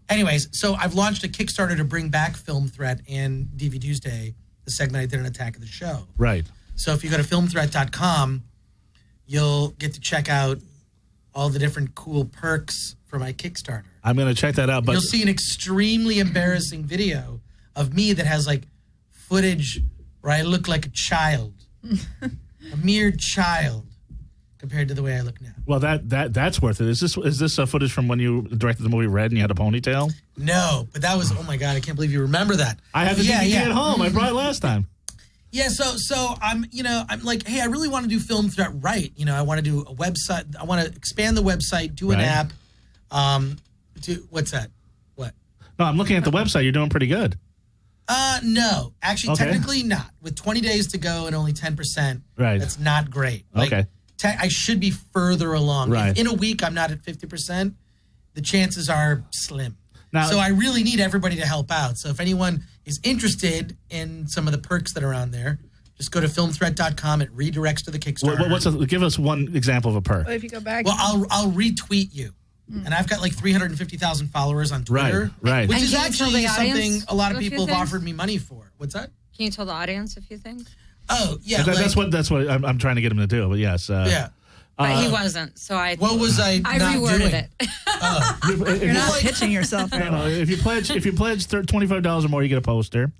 Anyways, so I've launched a Kickstarter to bring back Film Threat and DVD Tuesday the segment I did on Attack of the Show. Right. So if you go to filmthreat.com, you'll get to check out all the different cool perks for my Kickstarter. I'm going to check that out. But You'll see an extremely embarrassing video of me that has like footage where I look like a child, a mere child, compared to the way I look now. Well, that's worth it. Is this footage from when you directed the movie Red and you had a ponytail? No, but that was, oh my God, I can't believe you remember that. I have the DVD at home. I brought it last time. Yeah, so I'm like, hey, I really want to do Film Threat right. I want to do a website. I want to expand the website, do an app. What's that? What? No, I'm looking at the website. You're doing pretty good. No, actually, technically not. With 20 days to go and only 10%, right? That's not great. Okay. I should be further along. Right. If in a week I'm not at 50%, the chances are slim. Now, so I really need everybody to help out. So if anyone is interested in some of the perks that are on there, just go to filmthreat.com. It redirects to the Kickstarter. Give us one example of a perk. Well, if you go back, Well, I'll retweet you. And I've got like 350,000 followers on Twitter. Right. Which And is can you tell actually the something audience a lot of a few people have things? offered me money for. What's that? Can you tell the audience a few things? Oh, yeah. That's what I'm trying to get him to do. But yes. Yeah. But he wasn't, so I. What was I not reworded doing? it. you're not pitching yourself. No, no, if you pledge $25 or more, you get a poster.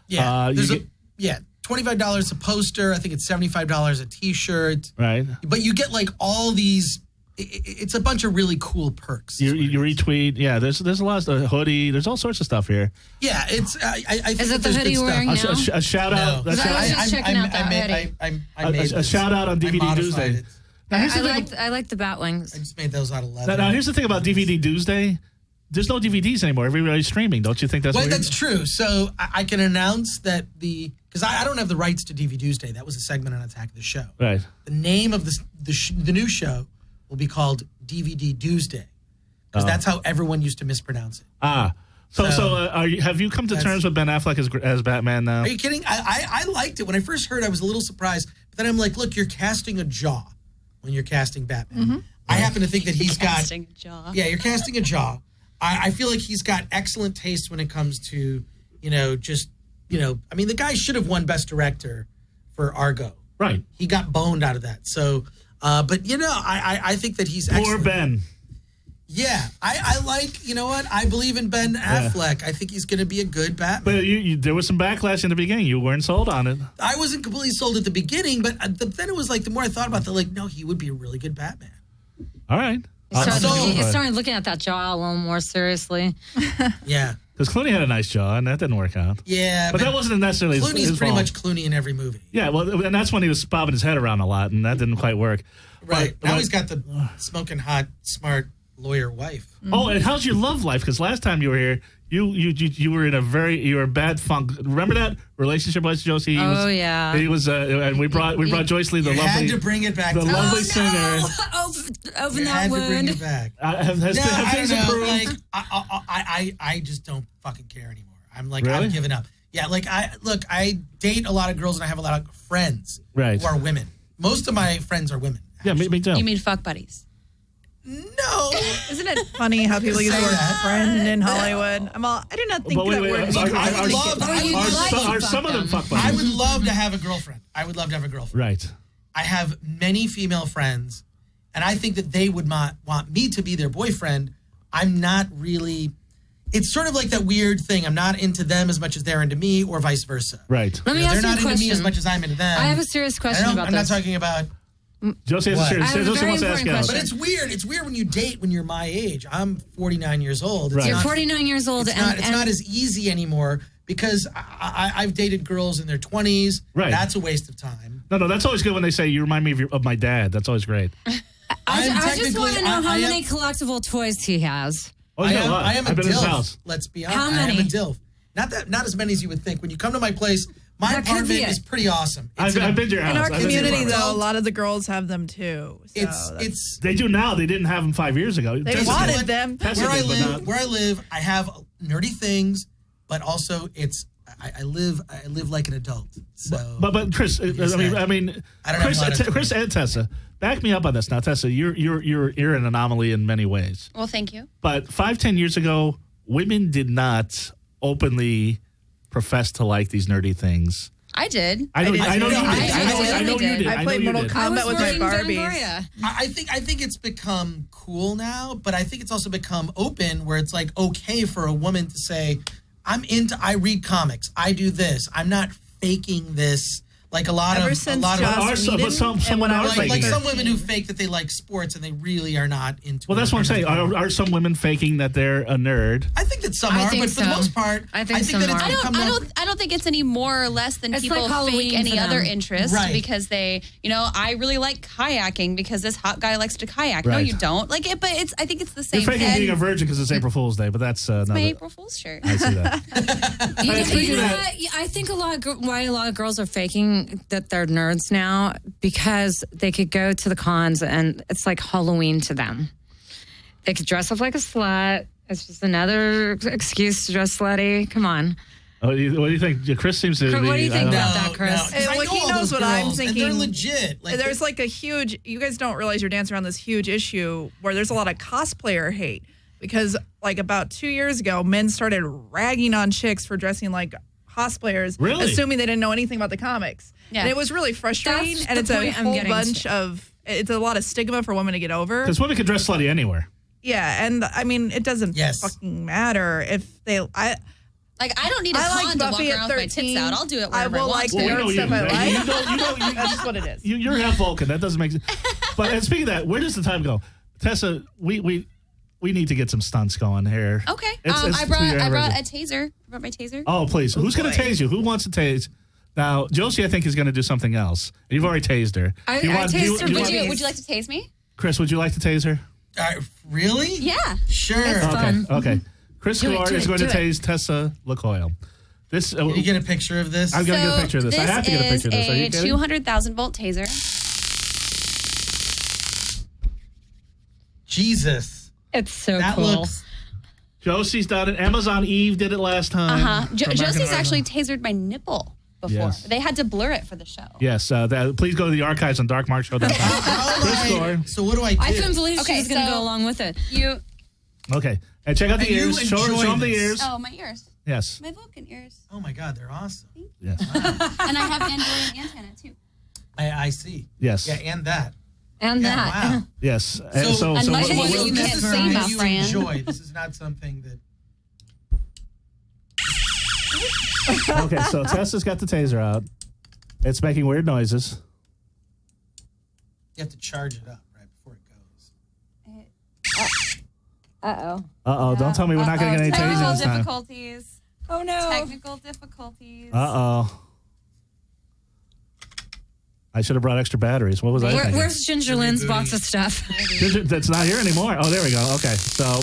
Yeah. $25 a poster. I think it's $75 a T-shirt. Right. But you get like all these. It's a bunch of really cool perks. You retweet. Yeah. There's a lot of hoodie. The's all sorts of stuff here. Yeah. It's. I think Is it the there's hoodie good you're wearing stuff. now? A shout out. No. I was just checking out that hoodie. I made A shout out on I DVD modified Tuesday. it. Now, here's the thing. I like the bat wings. I just made those out of leather. Now, here's the thing about DVD Tuesday. There's no DVDs anymore. Everybody's streaming. Don't you think that's Well, weird? that's true. So I can announce that because I don't have the rights to DVD Tuesday. That was a segment on Attack of the Show. Right. The name of the new show will be called DVD Tuesday because that's how everyone used to mispronounce it. So have you come to terms with Ben Affleck as Batman now? Are you kidding? I liked it. When I first heard, I was a little surprised. But then I'm like, look, you're casting a jaw when you're casting Batman. Mm-hmm. I happen to think that he's Casting a jaw. Yeah, you're casting a jaw. I feel like he's got excellent taste when it comes to, I mean, the guy should have won Best Director for Argo. Right. He got boned out of that. So, but, I think that he's Poor excellent. Ben. Yeah, I like, you know what? I believe in Ben Affleck. I think he's going to be a good Batman. But there was some backlash in the beginning. You weren't sold on it. I wasn't completely sold at the beginning, but then it was like, the more I thought about it, like, no, he would be a really good Batman. All right. You started looking at that jaw a little more seriously. Yeah. Because Clooney had a nice jaw, and that didn't work out. Yeah. But that wasn't necessarily Clooney's his pretty fault. much Clooney in every movie. Yeah, well, and that's when he was bobbing his head around a lot, and that didn't quite work. Right. But, now he's got the smoking hot, smart lawyer wife. Oh, and how's your love life? Because last time you were here, you were in a bad funk. Remember that relationship with Josi? Yeah. He was, and we brought Joyce Lee, the You lovely, had to bring it back. the lovely singer. Open You that had to bring wound. it back. Has I things know. improved? Like, I just don't fucking care anymore. I'm like, Really? I've given up. Yeah, like I date a lot of girls and I have a lot of friends Right. who are women. Most of my friends are women. Yeah, me too. You mean fuck buddies? No. Isn't it funny how people use the Say word that. friend in Hollywood? I do not think But that word means I would love- Are some of them fuck buddies? I would love to have a girlfriend. Right. I have many female friends, and I think that they would not want me to be their boyfriend. I'm not really. It's sort of like that weird thing. I'm not into them as much as they're into me, or vice versa. Right. Let me They're ask you not a into me as question. much as I'm into them. I have a serious question about I'm this. not talking about. Josie has a What? serious. I have a Josie very wants to ask important you. question. But it's weird. It's weird when you date when you're my age. I'm 49 years old. It's Right. You're not- 49 years old, It's and not as easy anymore because I've dated girls in their 20s. Right. That's a waste of time. No, that's always good when they say you remind me of my dad. That's always great. I just want to know how I am- many collectible toys he has. Oh, I he's got a lot. am a I've been in his DILF. house. Let's be honest. How I am many? a DILF. Not as many as you would think. When you come to my place, my That could be apartment it. is pretty awesome. I've been to your house. in our I've been to your community, apartment. though. A lot of the girls have them too. So that's- They do now. They didn't have them 5 years ago. They Tessa wanted did. them. Tessa where I did, but not- live, I have nerdy things, but also I live like an adult. So But Chris, I mean, I don't have a lot of Chris and Tessa, back me up on this. Now, Tessa, you're an anomaly in many ways. Well, thank you. But 5-10 years ago, women did not openly profess to like these nerdy things. I did. I know you did. I I know you did. did. I played know you Mortal did. Kombat with my Barbies. Fangoria. I think it's become cool now, but I think it's also become open where it's like okay for a woman to say, I read comics, I do this, I'm not faking this. Like a lot Ever of since Joss Whedon, but some and when women I are was faking like it. some women who fake that they like sports and they really are not into. Well, that's what I'm saying. Are some women faking that they're a nerd? I think that some I are, think but for the so. most part, I think some that it's are. become more. I don't think it's any more or less than It's people like Halloween fake any for them. other interest Right. because they, I really like kayaking because this hot guy likes to kayak. No, Right. you don't. Like it, but I think it's the same You're faking thing. being a virgin because it's April Fool's Day, but that's My another. April Fool's shirt. I see that. You know, Speaking of that- what? I think why a lot of girls are faking that they're nerds now because they could go to the cons and it's like Halloween to them. They could dress up like a slut. It's just another excuse to dress slutty. Come on. What do you think? Chris seems to. What do you think I don't know. about that, Chris? 'cause I Well, know he all knows those what I'm girls, and thinking. they're legit. Like, There's like a huge, you guys don't realize you're dancing around this huge issue where there's a lot of cosplayer hate because like about 2 years ago, men started ragging on chicks for dressing like cosplayers, Really? assuming they didn't know anything about the comics. Yeah. And it was really frustrating. That's And the it's a point I'm whole getting bunch to. of, it's a lot of stigma for women to get over. Because women can dress slutty anywhere. Yeah. And I mean, it doesn't Yes. fucking matter if they, Like I don't need a I con like to walk Buffy around at with my tits 13. out. I'll do it I wherever I will want like to. Well, we weird know you. stuff I like. You That's just what it is. You're half Vulcan. That doesn't make sense. But and speaking of that, where does the time go? Tessa, we need to get some stunts going here. Okay. It's I brought your a anniversary. taser. I brought my taser. Oh, please. Who's going to boy. tase you? Who wants to tase? Now, Josie, I think, is going to do something else. You've already tased her. I Do you tased her, do but want- Would you like to tase me? Chris, would you like to tase her? really? Yeah. Sure. It's fun. Okay. Chris Do it, Gore do is it, going to do it. tase Tessa LaCoyle. This, Can you get a picture of this? I'm going to get a picture of this. I have to get a picture of this. Are you This is kidding? a 200,000 volt taser. Jesus. It's so That cool. looks. Josie's done it. Amazon Eve did it last time. From Josie's American actually Idol. tasered my nipple before. Yes. They had to blur it for the show. Yes. Please go to the archives on darkmarkshow.com. All Chris Gore. right. So what do I do? I couldn't believe she Okay, was going to so- go along with it. You. Okay. And check out the And you ears. Show enjoy them the this. ears. Oh, my ears. Yes. My Vulcan ears. Oh my God, they're awesome. Yes. And I have Android antenna too. I see. Yes. Yeah, and that. And Yeah, that. wow. Yes. And So- And much what- more what- that you this can't is see, something my you friend. enjoy. This is not something that. Okay, so Tessa's got the taser out. It's making weird noises. You have to charge it up right before it goes. Uh-oh. Uh-oh, don't tell me we're not going to get any tasing Technical this time. difficulties. Oh, no. Technical difficulties. Uh-oh. I should have brought extra batteries. What was I thinking? Where's Ginger Lynn's box of stuff? That's not here anymore. Oh, there we go. Okay, so,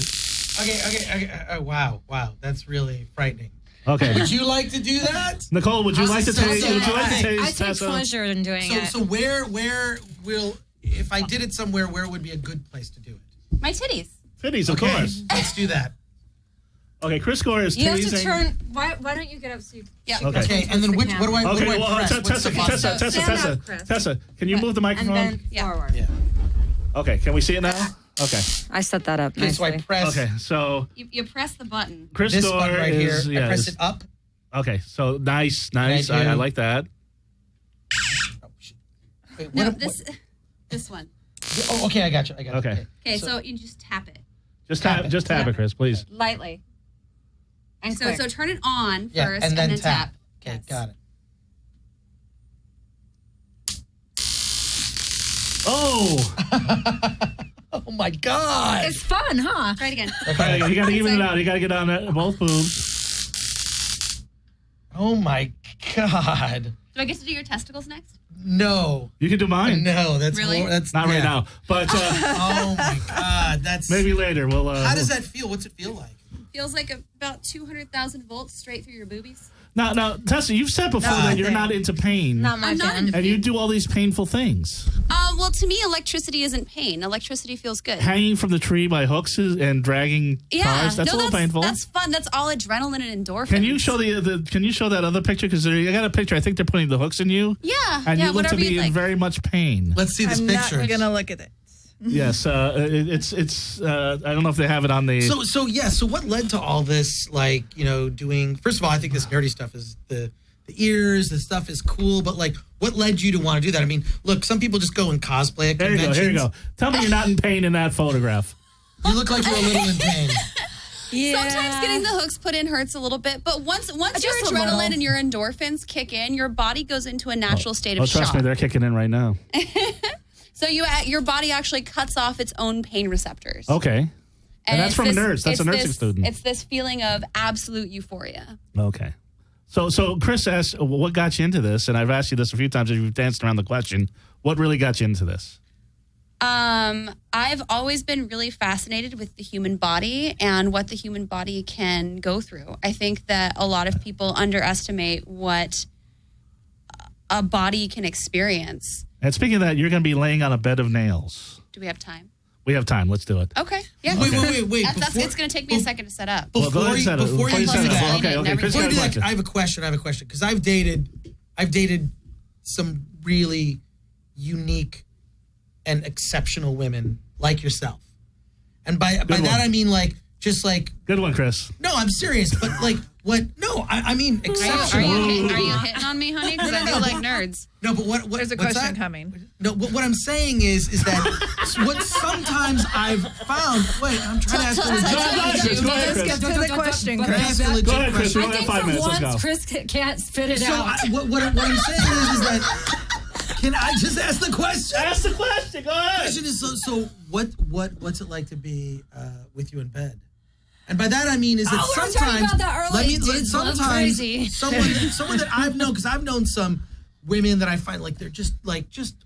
Okay. Oh, wow. That's really frightening. okay. Would you like to do that? Nicole, would you like to So- tase? so- Would you like to okay. tase I take Tessa? pleasure in doing it. So where will if I did it somewhere, where would be a good place to do it? My titties. Titties, of Okay, course. let's do that. Okay, Chris Gore is You have to tasing. turn. Why don't you get up so you? Yeah. Okay. Okay, and then what do I Okay, well, press? What's Tessa, the button? Stand up, Chris. Tessa, can you move the And microphone? then Yeah. forward. Yeah. Okay, can we see it now? Okay, I set that up Okay, so I nicely. press okay, so You press the button. Chris this Gore button right is, here. I press yes. it up. Okay, so nice. I do. I like that. Oh, shit. Wait, No, what- this one. Oh, okay, I got you. Okay. Okay, so you just tap it. Just Tap tap it. just tap it, Chris, please. Lightly. And So quick. turn it on Yeah, first and then tap. tap. Okay, Yes. got it. Oh, Oh my God! It's fun, huh? Try it again. okay, you got to even it out. You got to get on that, both boobs. Oh my God! Do I get to do your testicles next? No, You can do mine. no, that's Really? that's Not right yeah. now, but Oh my God, that's maybe later. We'll. How does that feel? What's it feel like? Feels like about 200,000 volts straight through your boobies. Now, Tessa, you've said before that you're not into pain, Not my I'm not fan. into and you do all these painful things. Well, to me, electricity isn't pain. Electricity feels good. Hanging from the tree by hooks and dragging cars. That's a little painful. That's fun. That's all adrenaline and endorphins. Can you show Can you show that other picture? Because I got a picture. I think they're putting the hooks in you, Yeah, and yeah, you look to whatever be you'd in like. very much pain. Let's see this I'm picture. not gonna look at it. Yes, it's. I don't know if they have it on the. So what led to all this? Like, doing. First of all, I think this nerdy stuff is the the ears, the stuff is cool, but like, what led you to want to do that? I mean, look, some people just go and cosplay at conventions. Here you go. Tell me you're not in pain in that photograph. You look like you're a little in pain. Sometimes getting the hooks put in hurts a little bit, but once your Just a adrenaline little. and your endorphins kick in, your body goes into a natural state of Trust shock. me, they're kicking in right now. So your body actually cuts off its own pain receptors. Okay. And that's it's from a nurse. That's a nursing student. It's this feeling of absolute euphoria. Okay. So Chris asked, what got you into this? And I've asked you this a few times as you've danced around the question. What really got you into this? I've always been really fascinated with the human body and what the human body can go through. I think that a lot of people underestimate what a body can experience. And speaking of that, you're going to be laying on a bed of nails. Do we have time? We have time. Let's do it. Okay. Yeah. Wait. It's going to take me a second to set up. Well, go ahead and set it. Before you set do it. that, Okay. Chris, you Before you have a do that, question. I have a question because I've dated some really unique and exceptional women like yourself, and by one. that I mean like just like Good one, Chris. no, I'm serious, but like what? No, I mean Are exceptional. you hitting on me, honey? Because I do like nerds. No, but what? There's a what's question that? coming. No, what I'm saying is that what sometimes I've found. Wait, I'm trying to ask a legit. Go ahead, Chris. Let's get to the question, I'm trying to Chris. ask a legit Go ahead, Chris. We question. only have 5 minutes. Let's go. Chris can't spit it So what I'm saying is that can I just ask the question? Ask the question. Go The ahead. question is so what's it like to be with you in bed? And by that I mean is that we were talking sometimes about that earlier. Dudes love sometimes crazy. someone that I've known, because I've known some women that I find like they're just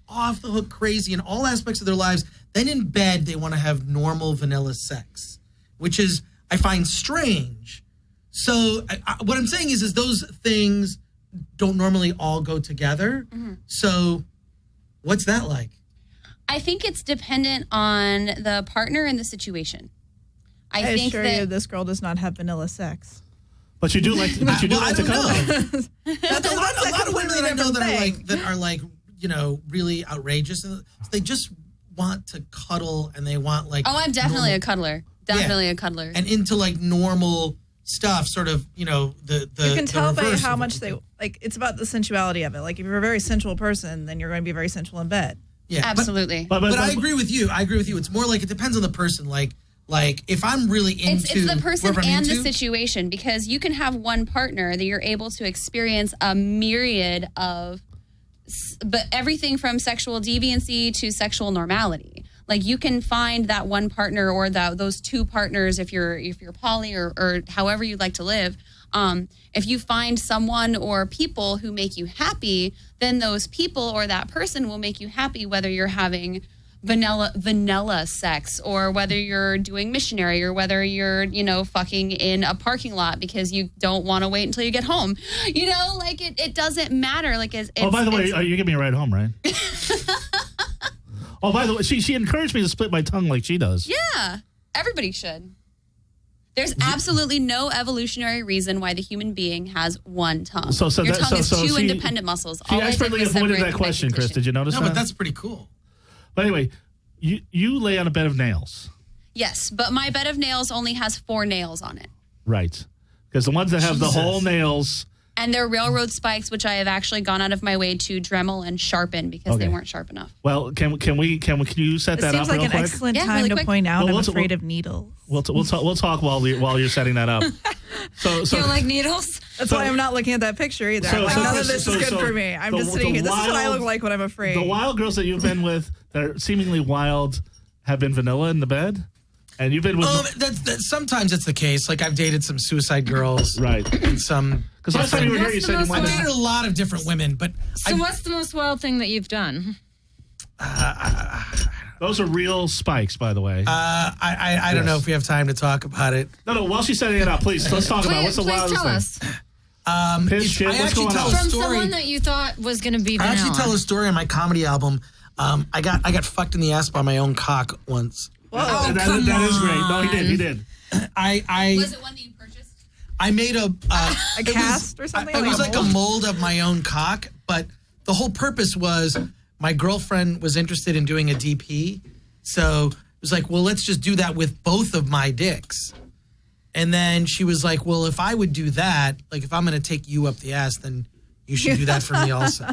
off the hook crazy in all aspects of their lives. Then in bed they want to have normal vanilla sex, which is I find strange. So what I'm saying is those things don't normally all go together. Mm-hmm. So what's that like? I think it's dependent on the partner and the situation. I think assure that you, this girl does not have vanilla sex. But you do like to I don't cuddle. know. That's a lot of women that I know thing. that are like really outrageous. They just want to cuddle and they want like. Oh, I'm definitely normal, a cuddler. Definitely a cuddler. and into like normal stuff. Sort of the You can tell by reverse how of much what we they like. It's about the sensuality of it. Like if you're a very sensual person, then you're going to be very sensual in bed. Yeah, Absolutely. But I agree with you. It's more like it depends on the person. Like if I'm really into It's the person whoever I'm and the into, situation, because you can have one partner that you're able to experience a myriad of, but everything from sexual deviancy to sexual normality. Like you can find that one partner or those two partners if you're poly or however you'd like to live. If you find someone or people who make you happy, then those people or that person will make you happy, whether you're having vanilla sex or whether you're doing missionary or whether you're fucking in a parking lot because you don't want to wait until you get home. Like it doesn't matter. Like it's By the way, you give me a ride home, right? Oh, by the way, she encouraged me to split my tongue like she does. yeah, everybody should. There's absolutely no evolutionary reason why the human being has one tongue. Your tongue is two independent muscles. She All I did expertly was avoided separate that the question, Chris. condition. Did you notice no, that? but that's pretty cool. But anyway, you lay on a bed of nails. Yes, but my bed of nails only has 4 nails on it. Right. Because the ones that have the whole nails. And they're railroad spikes, which I have actually gone out of my way to Dremel and sharpen because they weren't sharp enough. Well, can you set It that seems up like real an quick? excellent Yeah, time really to quick. point out Well, I'm afraid of needles. We'll talk while you're setting that up. So You don't like needles? That's why I'm not looking at that picture either. I'm like, none of this is good for me. I'm just sitting here. This is what I look like when I'm afraid. the wild girls that you've been with that are seemingly wild have been vanilla in the bed, and you've been with That's sometimes it's the case. Like I've dated some suicide girls, right? and some. Because last time you were here, you What's said the you most I've wanted. dated a lot of different women, but So what's the most wild thing that you've done? Those are real spikes, by the way. I don't know if we have time to talk about it. No. While she's setting it up, please let's talk about what's the Please wildest tell thing. us. Piss, shit, I what's actually going tell on? a From story. someone that you thought was going to be I vanilla. actually tell a story on my comedy album. I got fucked in the ass by my own cock once. Whoa. That is great. No, he did. I Was it one that you purchased? I made a cast or something? It was like a mold? mold of my own cock, but the whole purpose was my girlfriend was interested in doing a DP, so it was like, well, let's just do that with both of my dicks. And then she was like, well, if I would do that, like if I'm going to take you up the ass, then You should do that for me also.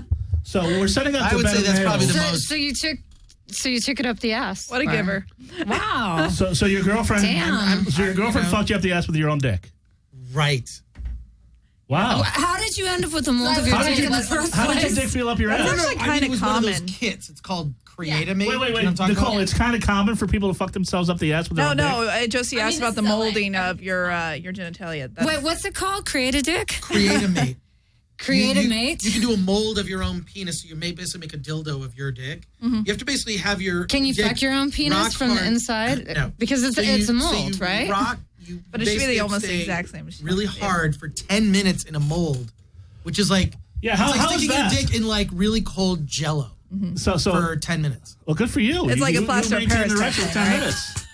So we're setting up I the would bed say of that's probably nails. the So, most. so you took it up the ass. What a Or- giver. Wow. So your girlfriend, Damn. so your girlfriend fucked you up the ass with your own dick. Right. Wow. How did you end up with the mold of your How did dick you, in the first how did your place? dick feel up your That's ass? actually I mean, kinda it was one of those common. kits. It's called Create-A-Mate. Wait, You know what I'm talking Nicole, about? it's kind of common for people to fuck themselves up the ass with their No, own dick. Josie asked about the molding of your genitalia. That's- Wait, what's it called? Create a dick? Create-A-Mate. Create a mate? You can do a mold of your own penis. So you may basically make a dildo of your dick. You have to basically have your. Can you dick fuck your own penis rock from the hard. inside? No. Because it's So a you mold, right? But it should be basically almost the stay exact same. Really hard for 10 minutes in a mold, which is like. Yeah, it's like how is sticking that? your dick in like really cold Jello So for 10 minutes. well, good for you. It's like a you plaster of maintained Paris the record type for thing, 10 right? minutes.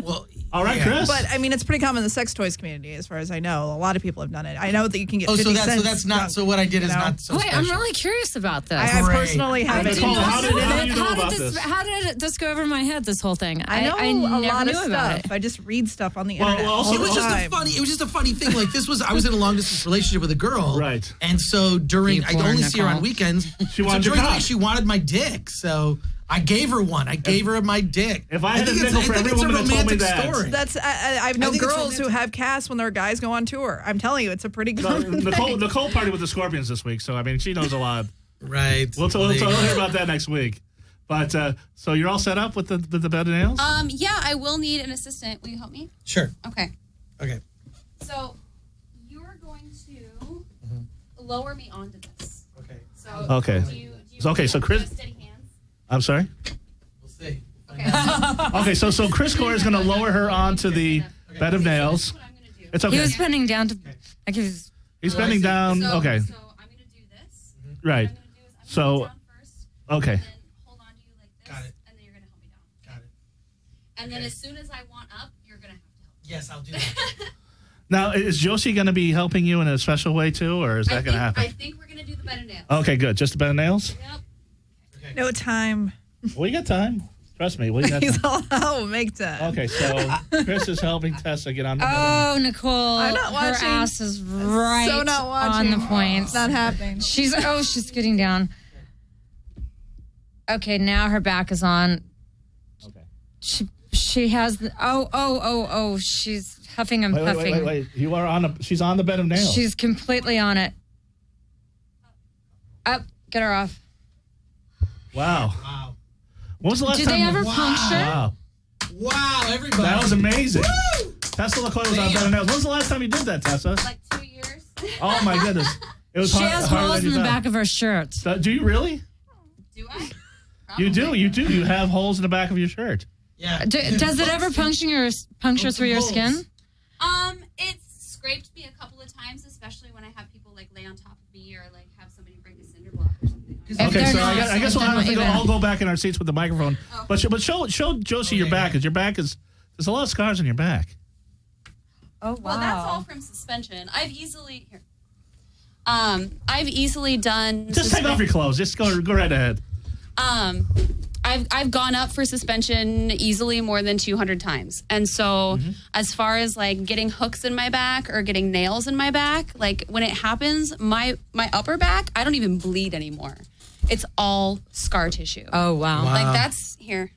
Well, All right, yeah. Chris. But I mean, it's pretty common in the sex toys community, as far as I know. A lot of people have done it. I know that you can get. Oh, 50 so cents that's not. drunk, So what I did you is know? not so Wait, special. I'm really curious about this. I Great. personally have it. Nicole, how did you know about this? How did this go over my head? This whole thing. I know I a never lot of knew about stuff. it. I just read stuff on the Well, internet. well, also- all It was the just a time. funny. It was just a funny thing. Like this was. I was in a long distance relationship with a girl. Right. And so during, You I poor only see her on Nicole. weekends. She wanted your during the cock. week, she wanted my dick. So I gave her one. I gave her my dick. If I had a think it's- nickel for I think every it's a woman that told me romantic that. story. That's I've known think it's girls who romantic. have casts when their guys go on tour. I'm telling you, it's a pretty No, common thing. Nicole partied with the Scorpions this week, so I mean, she knows a lot. Right. We'll hear about that next week. But so you're all set up with the bed of nails? Yeah, I will need an assistant. Will you help me? Sure. Okay. Okay. So you're going to lower me onto this. Okay. So Okay. Do you Okay, so Chris- do you have steady hands? I'm sorry. We'll see. Okay. Okay, so Chris Gore is going to lower her onto the bed of nails. That's what I'm gonna do. It's He okay. was bending down to. Like he was, He's bending down. So, Okay, So I'm gonna do this. right. What I'm gonna do is I'm So- gonna go down first. Okay. And then hold on to you like this. Got it. And then you're gonna help me down. Got it. And then Okay. as soon as I want up, you're gonna have to help me. Yes, I'll do that. Now, is Josie going to be helping you in a special way too, or is that going to I happen? think we're gonna do the bed and nails. Okay, good. Just the bed of nails? Yep. No time. We got time. Trust me, we got time. He's all, oh, make time. Okay, so Chris is helping Tessa get on the bed. oh, Nicole. I'm not her watching. ass is right So not on watching. the point. It's not happening. She's getting down. Okay, now her back is on. Okay. She has the she's huffing and puffing. Wait. You are on she's on the bed of nails. She's completely on it. Up, get her off. Wow. Wow. When was the last Do time? they ever Wow. puncture? Wow. Wow, everybody. That was amazing. Woo! Tessah LaCoyle was on bed of nails. When was the last time you did that, Tessa? Like 2 years. Oh my goodness. It was She hard, has harder holes than in you the thought. back of her shirt. Do you really? Do I? You do. Probably. You do. You have holes in the back of your shirt. Yeah. Does it ever puncture through your skin? It's scraped me a couple of times, especially when I have people like lay on top of me or like have somebody bring a cinder block or something. If Okay, they're so not- I guess we'll they're have to not even- all go back in our seats with the microphone. Oh. But show Josie your back, because your back is there's a lot of scars on your back. Oh, wow. Well, that's all from suspension. I've easily done. Just take off your clothes. Just go right ahead. I've gone up for suspension easily more than 200 times. And so as far as like getting hooks in my back or getting nails in my back, like when it happens, my upper back, I don't even bleed anymore. It's all scar tissue. Oh, wow. Wow. Like that's here.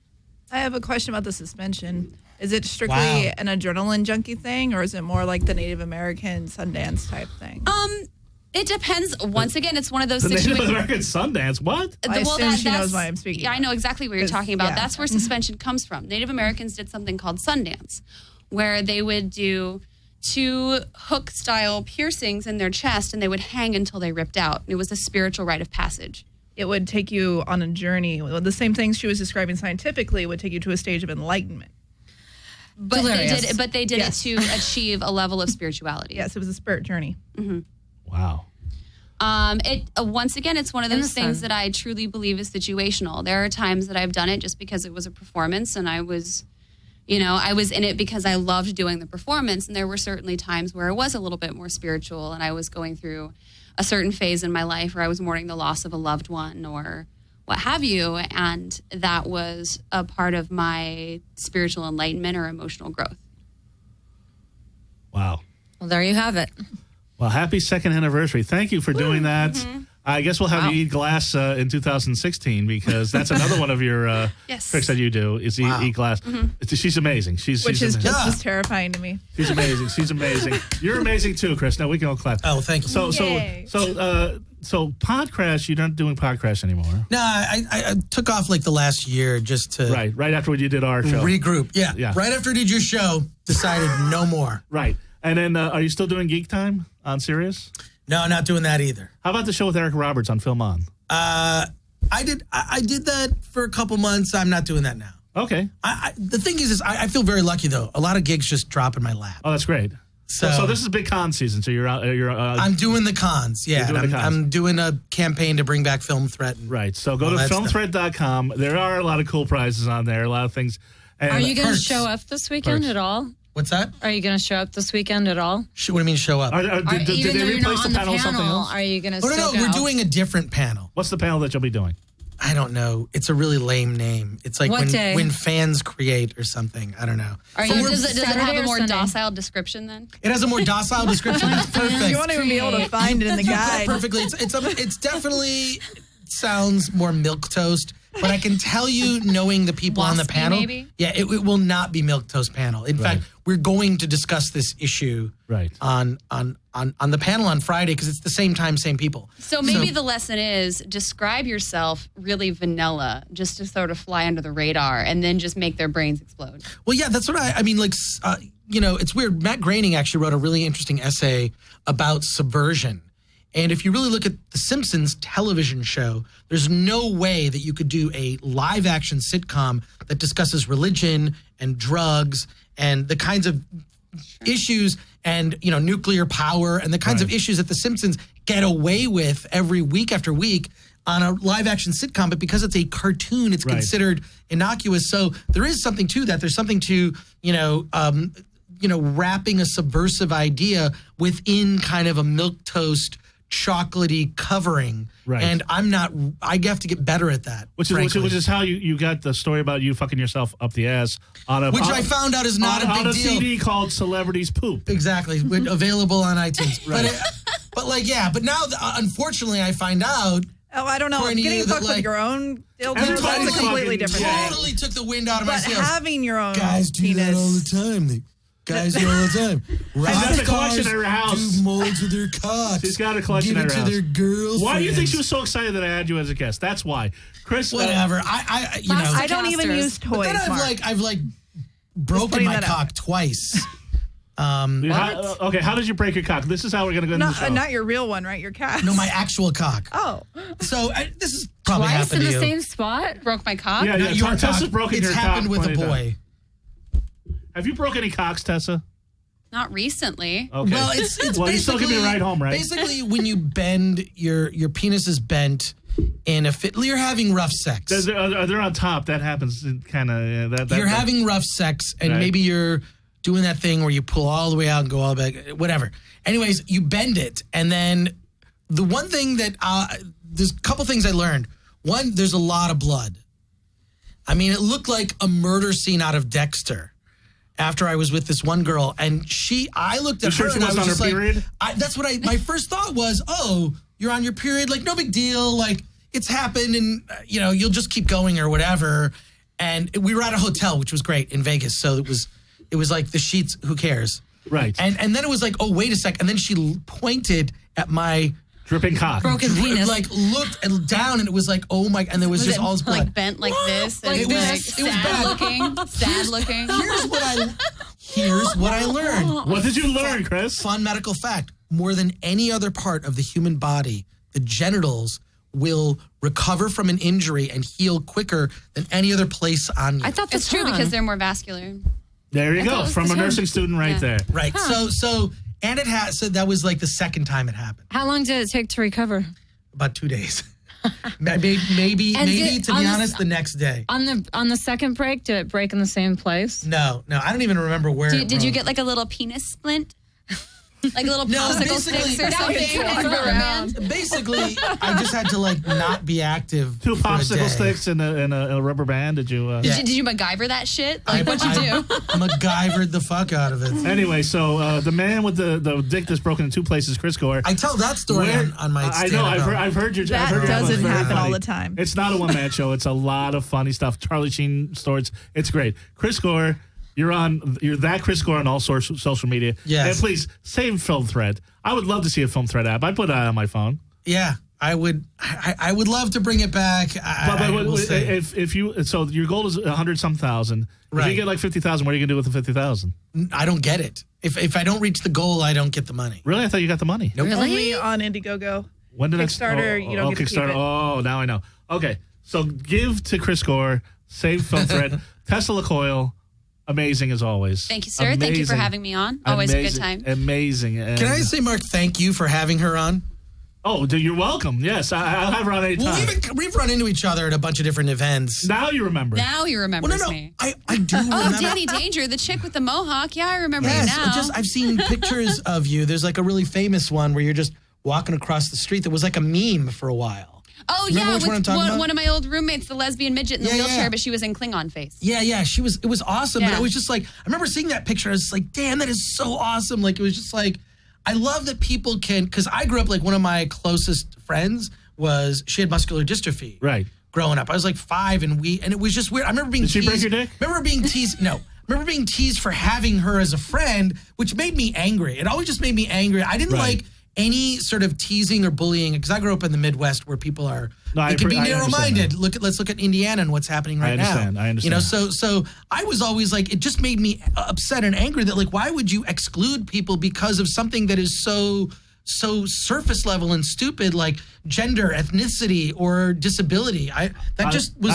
I have a question about the suspension. Is it strictly Wow. an adrenaline junkie thing, or is it more like the Native American Sundance type thing? It depends. Once again, it's one of those The Native situations. American Sundance. What? I assume she knows why I'm speaking Yeah, I about know it. exactly what you're 'Cause, talking about. yeah. That's where suspension comes from. Native Americans did something called Sundance, where they would do 2 hook-style piercings in their chest, and they would hang until they ripped out. It was a spiritual rite of passage. It would take you on a journey. The same things she was describing scientifically would take you to a stage of enlightenment. But Delirious. they did Yes. it to achieve a level of spirituality. Yes, it was a spirit journey. Wow. Once again, it's one of In those the things sun. that I truly believe is situational. There are times that I've done it just because it was a performance and I was in it because I loved doing the performance. And there were certainly times where it was a little bit more spiritual and I was going through a certain phase in my life where I was mourning the loss of a loved one or what have you. And that was a part of my spiritual enlightenment or emotional growth. Wow. Well, there you have it. Well, happy second anniversary. Thank you for doing that. Mm-hmm. I guess we'll have you eat glass in 2016 because that's another one of your tricks that you do is eat glass. She's amazing. She's Which is amazing. just as terrifying to me. She's amazing. She's amazing. You're amazing too, Chris. Now we can all clap. Oh, thank you. So Podcrash, you're not doing Podcrash anymore. No, I took off like the last year just to Right after you did our show. regroup. Yeah. Right after I did your show, decided no more. Right. And then are you still doing Geek Time on Sirius? No, not doing that either. How about the show with Eric Roberts on Film On? I did that for a couple months. I'm not doing that now. Okay. The thing is I feel very lucky though. A lot of gigs just drop in my lap. Oh, that's great. So this is big con season. So you're out. I'm doing the cons. Yeah, I'm doing a campaign to bring back Film Threat. Right. So go to filmthreat.com. There are a lot of cool prizes on there. A lot of things. And Are you going to show up this weekend at all? What's that? Are you going to show up this weekend at all? What do you mean show up? Did they replace the panel with something else? Are you going to Oh, no, we're doing a different panel. What's the panel that you'll be doing? I don't know. It's a really lame name. It's like when fans create or something. I don't know. Does it have a more docile description then? It has a more docile description. It's perfect. You won't even be able to find it in the guide. Perfectly. It's definitely sounds more milquetoast. But I can tell you, knowing the people on the panel, maybe? Yeah, it will not be milquetoast panel. In fact, we're going to discuss this issue on the panel on Friday because it's the same time, same people. So maybe the lesson is describe yourself really vanilla, just to sort of fly under the radar, and then just make their brains explode. Well, yeah, that's what I mean. Like, it's weird. Matt Groening actually wrote a really interesting essay about subversion. And if you really look at The Simpsons television show, there's no way that you could do a live-action sitcom that discusses religion and drugs and the kinds of issues and, nuclear power and the kinds of issues that The Simpsons get away with every week after week on a live-action sitcom. But because it's a cartoon, it's considered innocuous. So there is something to that. There's something to, wrapping a subversive idea within kind of a milquetoast chocolatey covering, and I have to get better at that. Which is how you got the story about you fucking yourself up the ass I found out is not a big deal. On a CD called Celebrities Poop. Exactly, available on iTunes. But now unfortunately I find out. Oh, I don't know. Getting fucked with your own dildo, that's a completely different thing. Totally took the wind out of my sails. But having your own guys do penis. that all the time. Guys do all the time. She's got a collection at her house. Do molds with their cocks. She's got a collection at her house. Give it to their girlfriends. Why do you think she was so excited that I had you as a guest? That's why, Chris. Whatever. I don't even use toys. But then I've broken my cock twice. How did you break your cock? This is how we're gonna go into the show. Not your real one, right? Your cat. No, my actual cock. Oh. So this is probably twice happened in to the you. same spot? Broke my cock? Yeah, Your Tessa's cock. broken your It's cock. happened with a boy. Have you broken any cocks, Tessa? Not recently. Okay. Well, it's well, you still give me a ride home, right? Basically, when you bend, your penis is bent in a fit. You're having rough sex. They're on top. That happens kind of. You're having rough sex, and maybe you're doing that thing where you pull all the way out and go all the way back. Whatever. Anyways, you bend it, and then the one thing that there's a couple things I learned. One, there's a lot of blood. I mean, it looked like a murder scene out of Dexter. After I was with this one girl, and I looked at her and I was just like, that's what my first thought was, oh, you're on your period, like no big deal, like it's happened, and you'll just keep going or whatever. And we were at a hotel, which was great in Vegas, so it was like the sheets, who cares, right? And then it was like, oh, wait a sec, and then she pointed at my dripping cock, broken penis, like looked down, and it was like, oh my, and there was just all this blood, like bent like this, and it was sad looking. Here's what I learned. What did you learn, Chris? Fun medical fact: more than any other part of the human body, the genitals will recover from an injury and heal quicker than any other place on you. I thought that's true because they're more vascular. There you go, from a nursing student right there. Right. Huh. So. And so that was like the second time it happened. How long did it take to recover? About 2 days. maybe to be honest, the next day. On the second break, did it break in the same place? No, I don't even remember where. Did you get like a little penis splint? Like little popsicle sticks or something. Basically, I just had to not be active. 2 for a popsicle day. sticks and a rubber band. Did you? Did you MacGyver that shit? What'd you do? MacGyvered the fuck out of it. Anyway, so the man with the dick that's broken in 2 places, Chris Gore. I tell that story on my I know. I've heard your. That I've heard doesn't your happen funny. all the time. It's not a one-man show. It's a lot of funny stuff. Charlie Sheen stories. It's great. Chris Gore, you're that Chris Gore on all social media. Yes. And please save Film Thread. I would love to see a Film Thread app. I put that on my phone. Yeah, I would. I would love to bring it back. If you your goal is 100-some thousand. If Right. you get 50,000, what are you gonna do with the 50,000? I don't get it. If I don't reach the goal, I don't get the money. Really? I thought you got the money. Nope. Only on Indiegogo. When did Kickstarter, you don't get to keep Kickstarter. it. Oh, now I know. Okay, so give to Chris Gore. Save Film Thread. Tessah LaCoyle, amazing as always. Thank you, sir. Thank you for Amazing. having me on. Always a good time. Amazing. And, Can I say, Mark, thank you for having her on? Oh, you're welcome. Yes, I'll have her on anytime. Well, we've run into each other at a bunch of different events. Now you remember. Now you remember Well, no, me. I do remember. Oh, Dani Danger, the chick with the mohawk. Yeah, I remember Yes, you now. I've seen pictures of you. There's a really famous one where you're just walking across the street that was like a meme for a while. Oh, Remember yeah, which one I'm with talking about? one of my old roommates, the lesbian midget in the Yeah, wheelchair, yeah. but she was in Klingon face. Yeah, it was awesome. But Yeah. it was just I remember seeing that picture. I was just like, damn, that is so awesome. It was just I love that people can, because I grew up one of my closest friends she had muscular dystrophy. Right. Growing up. I was 5 and it was just weird. I remember being Did she teased. break your dick? Remember being teased? No. Remember being teased for having her as a friend, which made me angry. It always just made me angry. I didn't Right. like any sort of teasing or bullying, because I grew up in the Midwest where people are No, they can be I narrow-minded. understand Let's look at Indiana and what's happening right now. I understand. So I was always it just made me upset and angry that why would you exclude people because of something that is so surface level and stupid, like gender, ethnicity, or disability. That just was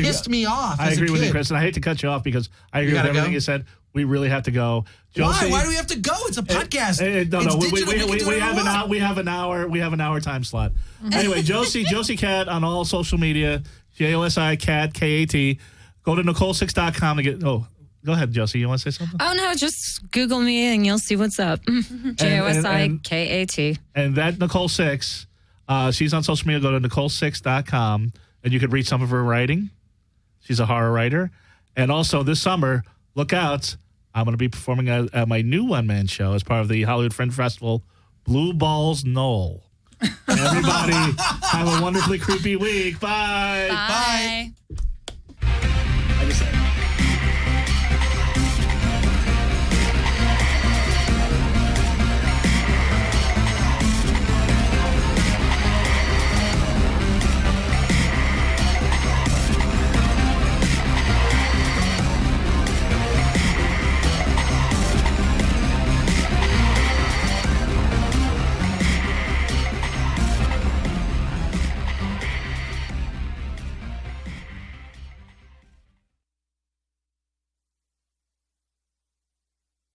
pissed me off. I as agree a with kid. you, Chris, and I hate to cut you off because I agree with gotta everything go? you said. We really have to go. Josi, Why do we have to go? It's a podcast. No, It's no. digital. You can do We whatever have you an want. hour. We have an hour. We have an hour time slot. Anyway, Josi Cat on all social media. JOSI Cat KAT. Go to Nicole6.com to get. Oh, go ahead, Josi. You want to say something? Oh, no, just Google me and you'll see what's up. JOSIKAT. And that Nicole 6, she's on social media. Go to Nicole6.com and you could read some of her writing. She's a horror writer. And also this summer, look out. I'm going to be performing at my new one-man show as part of the Hollywood Fringe Festival, Blue Balls Knoll. Everybody, have a wonderfully creepy week. Bye. Bye.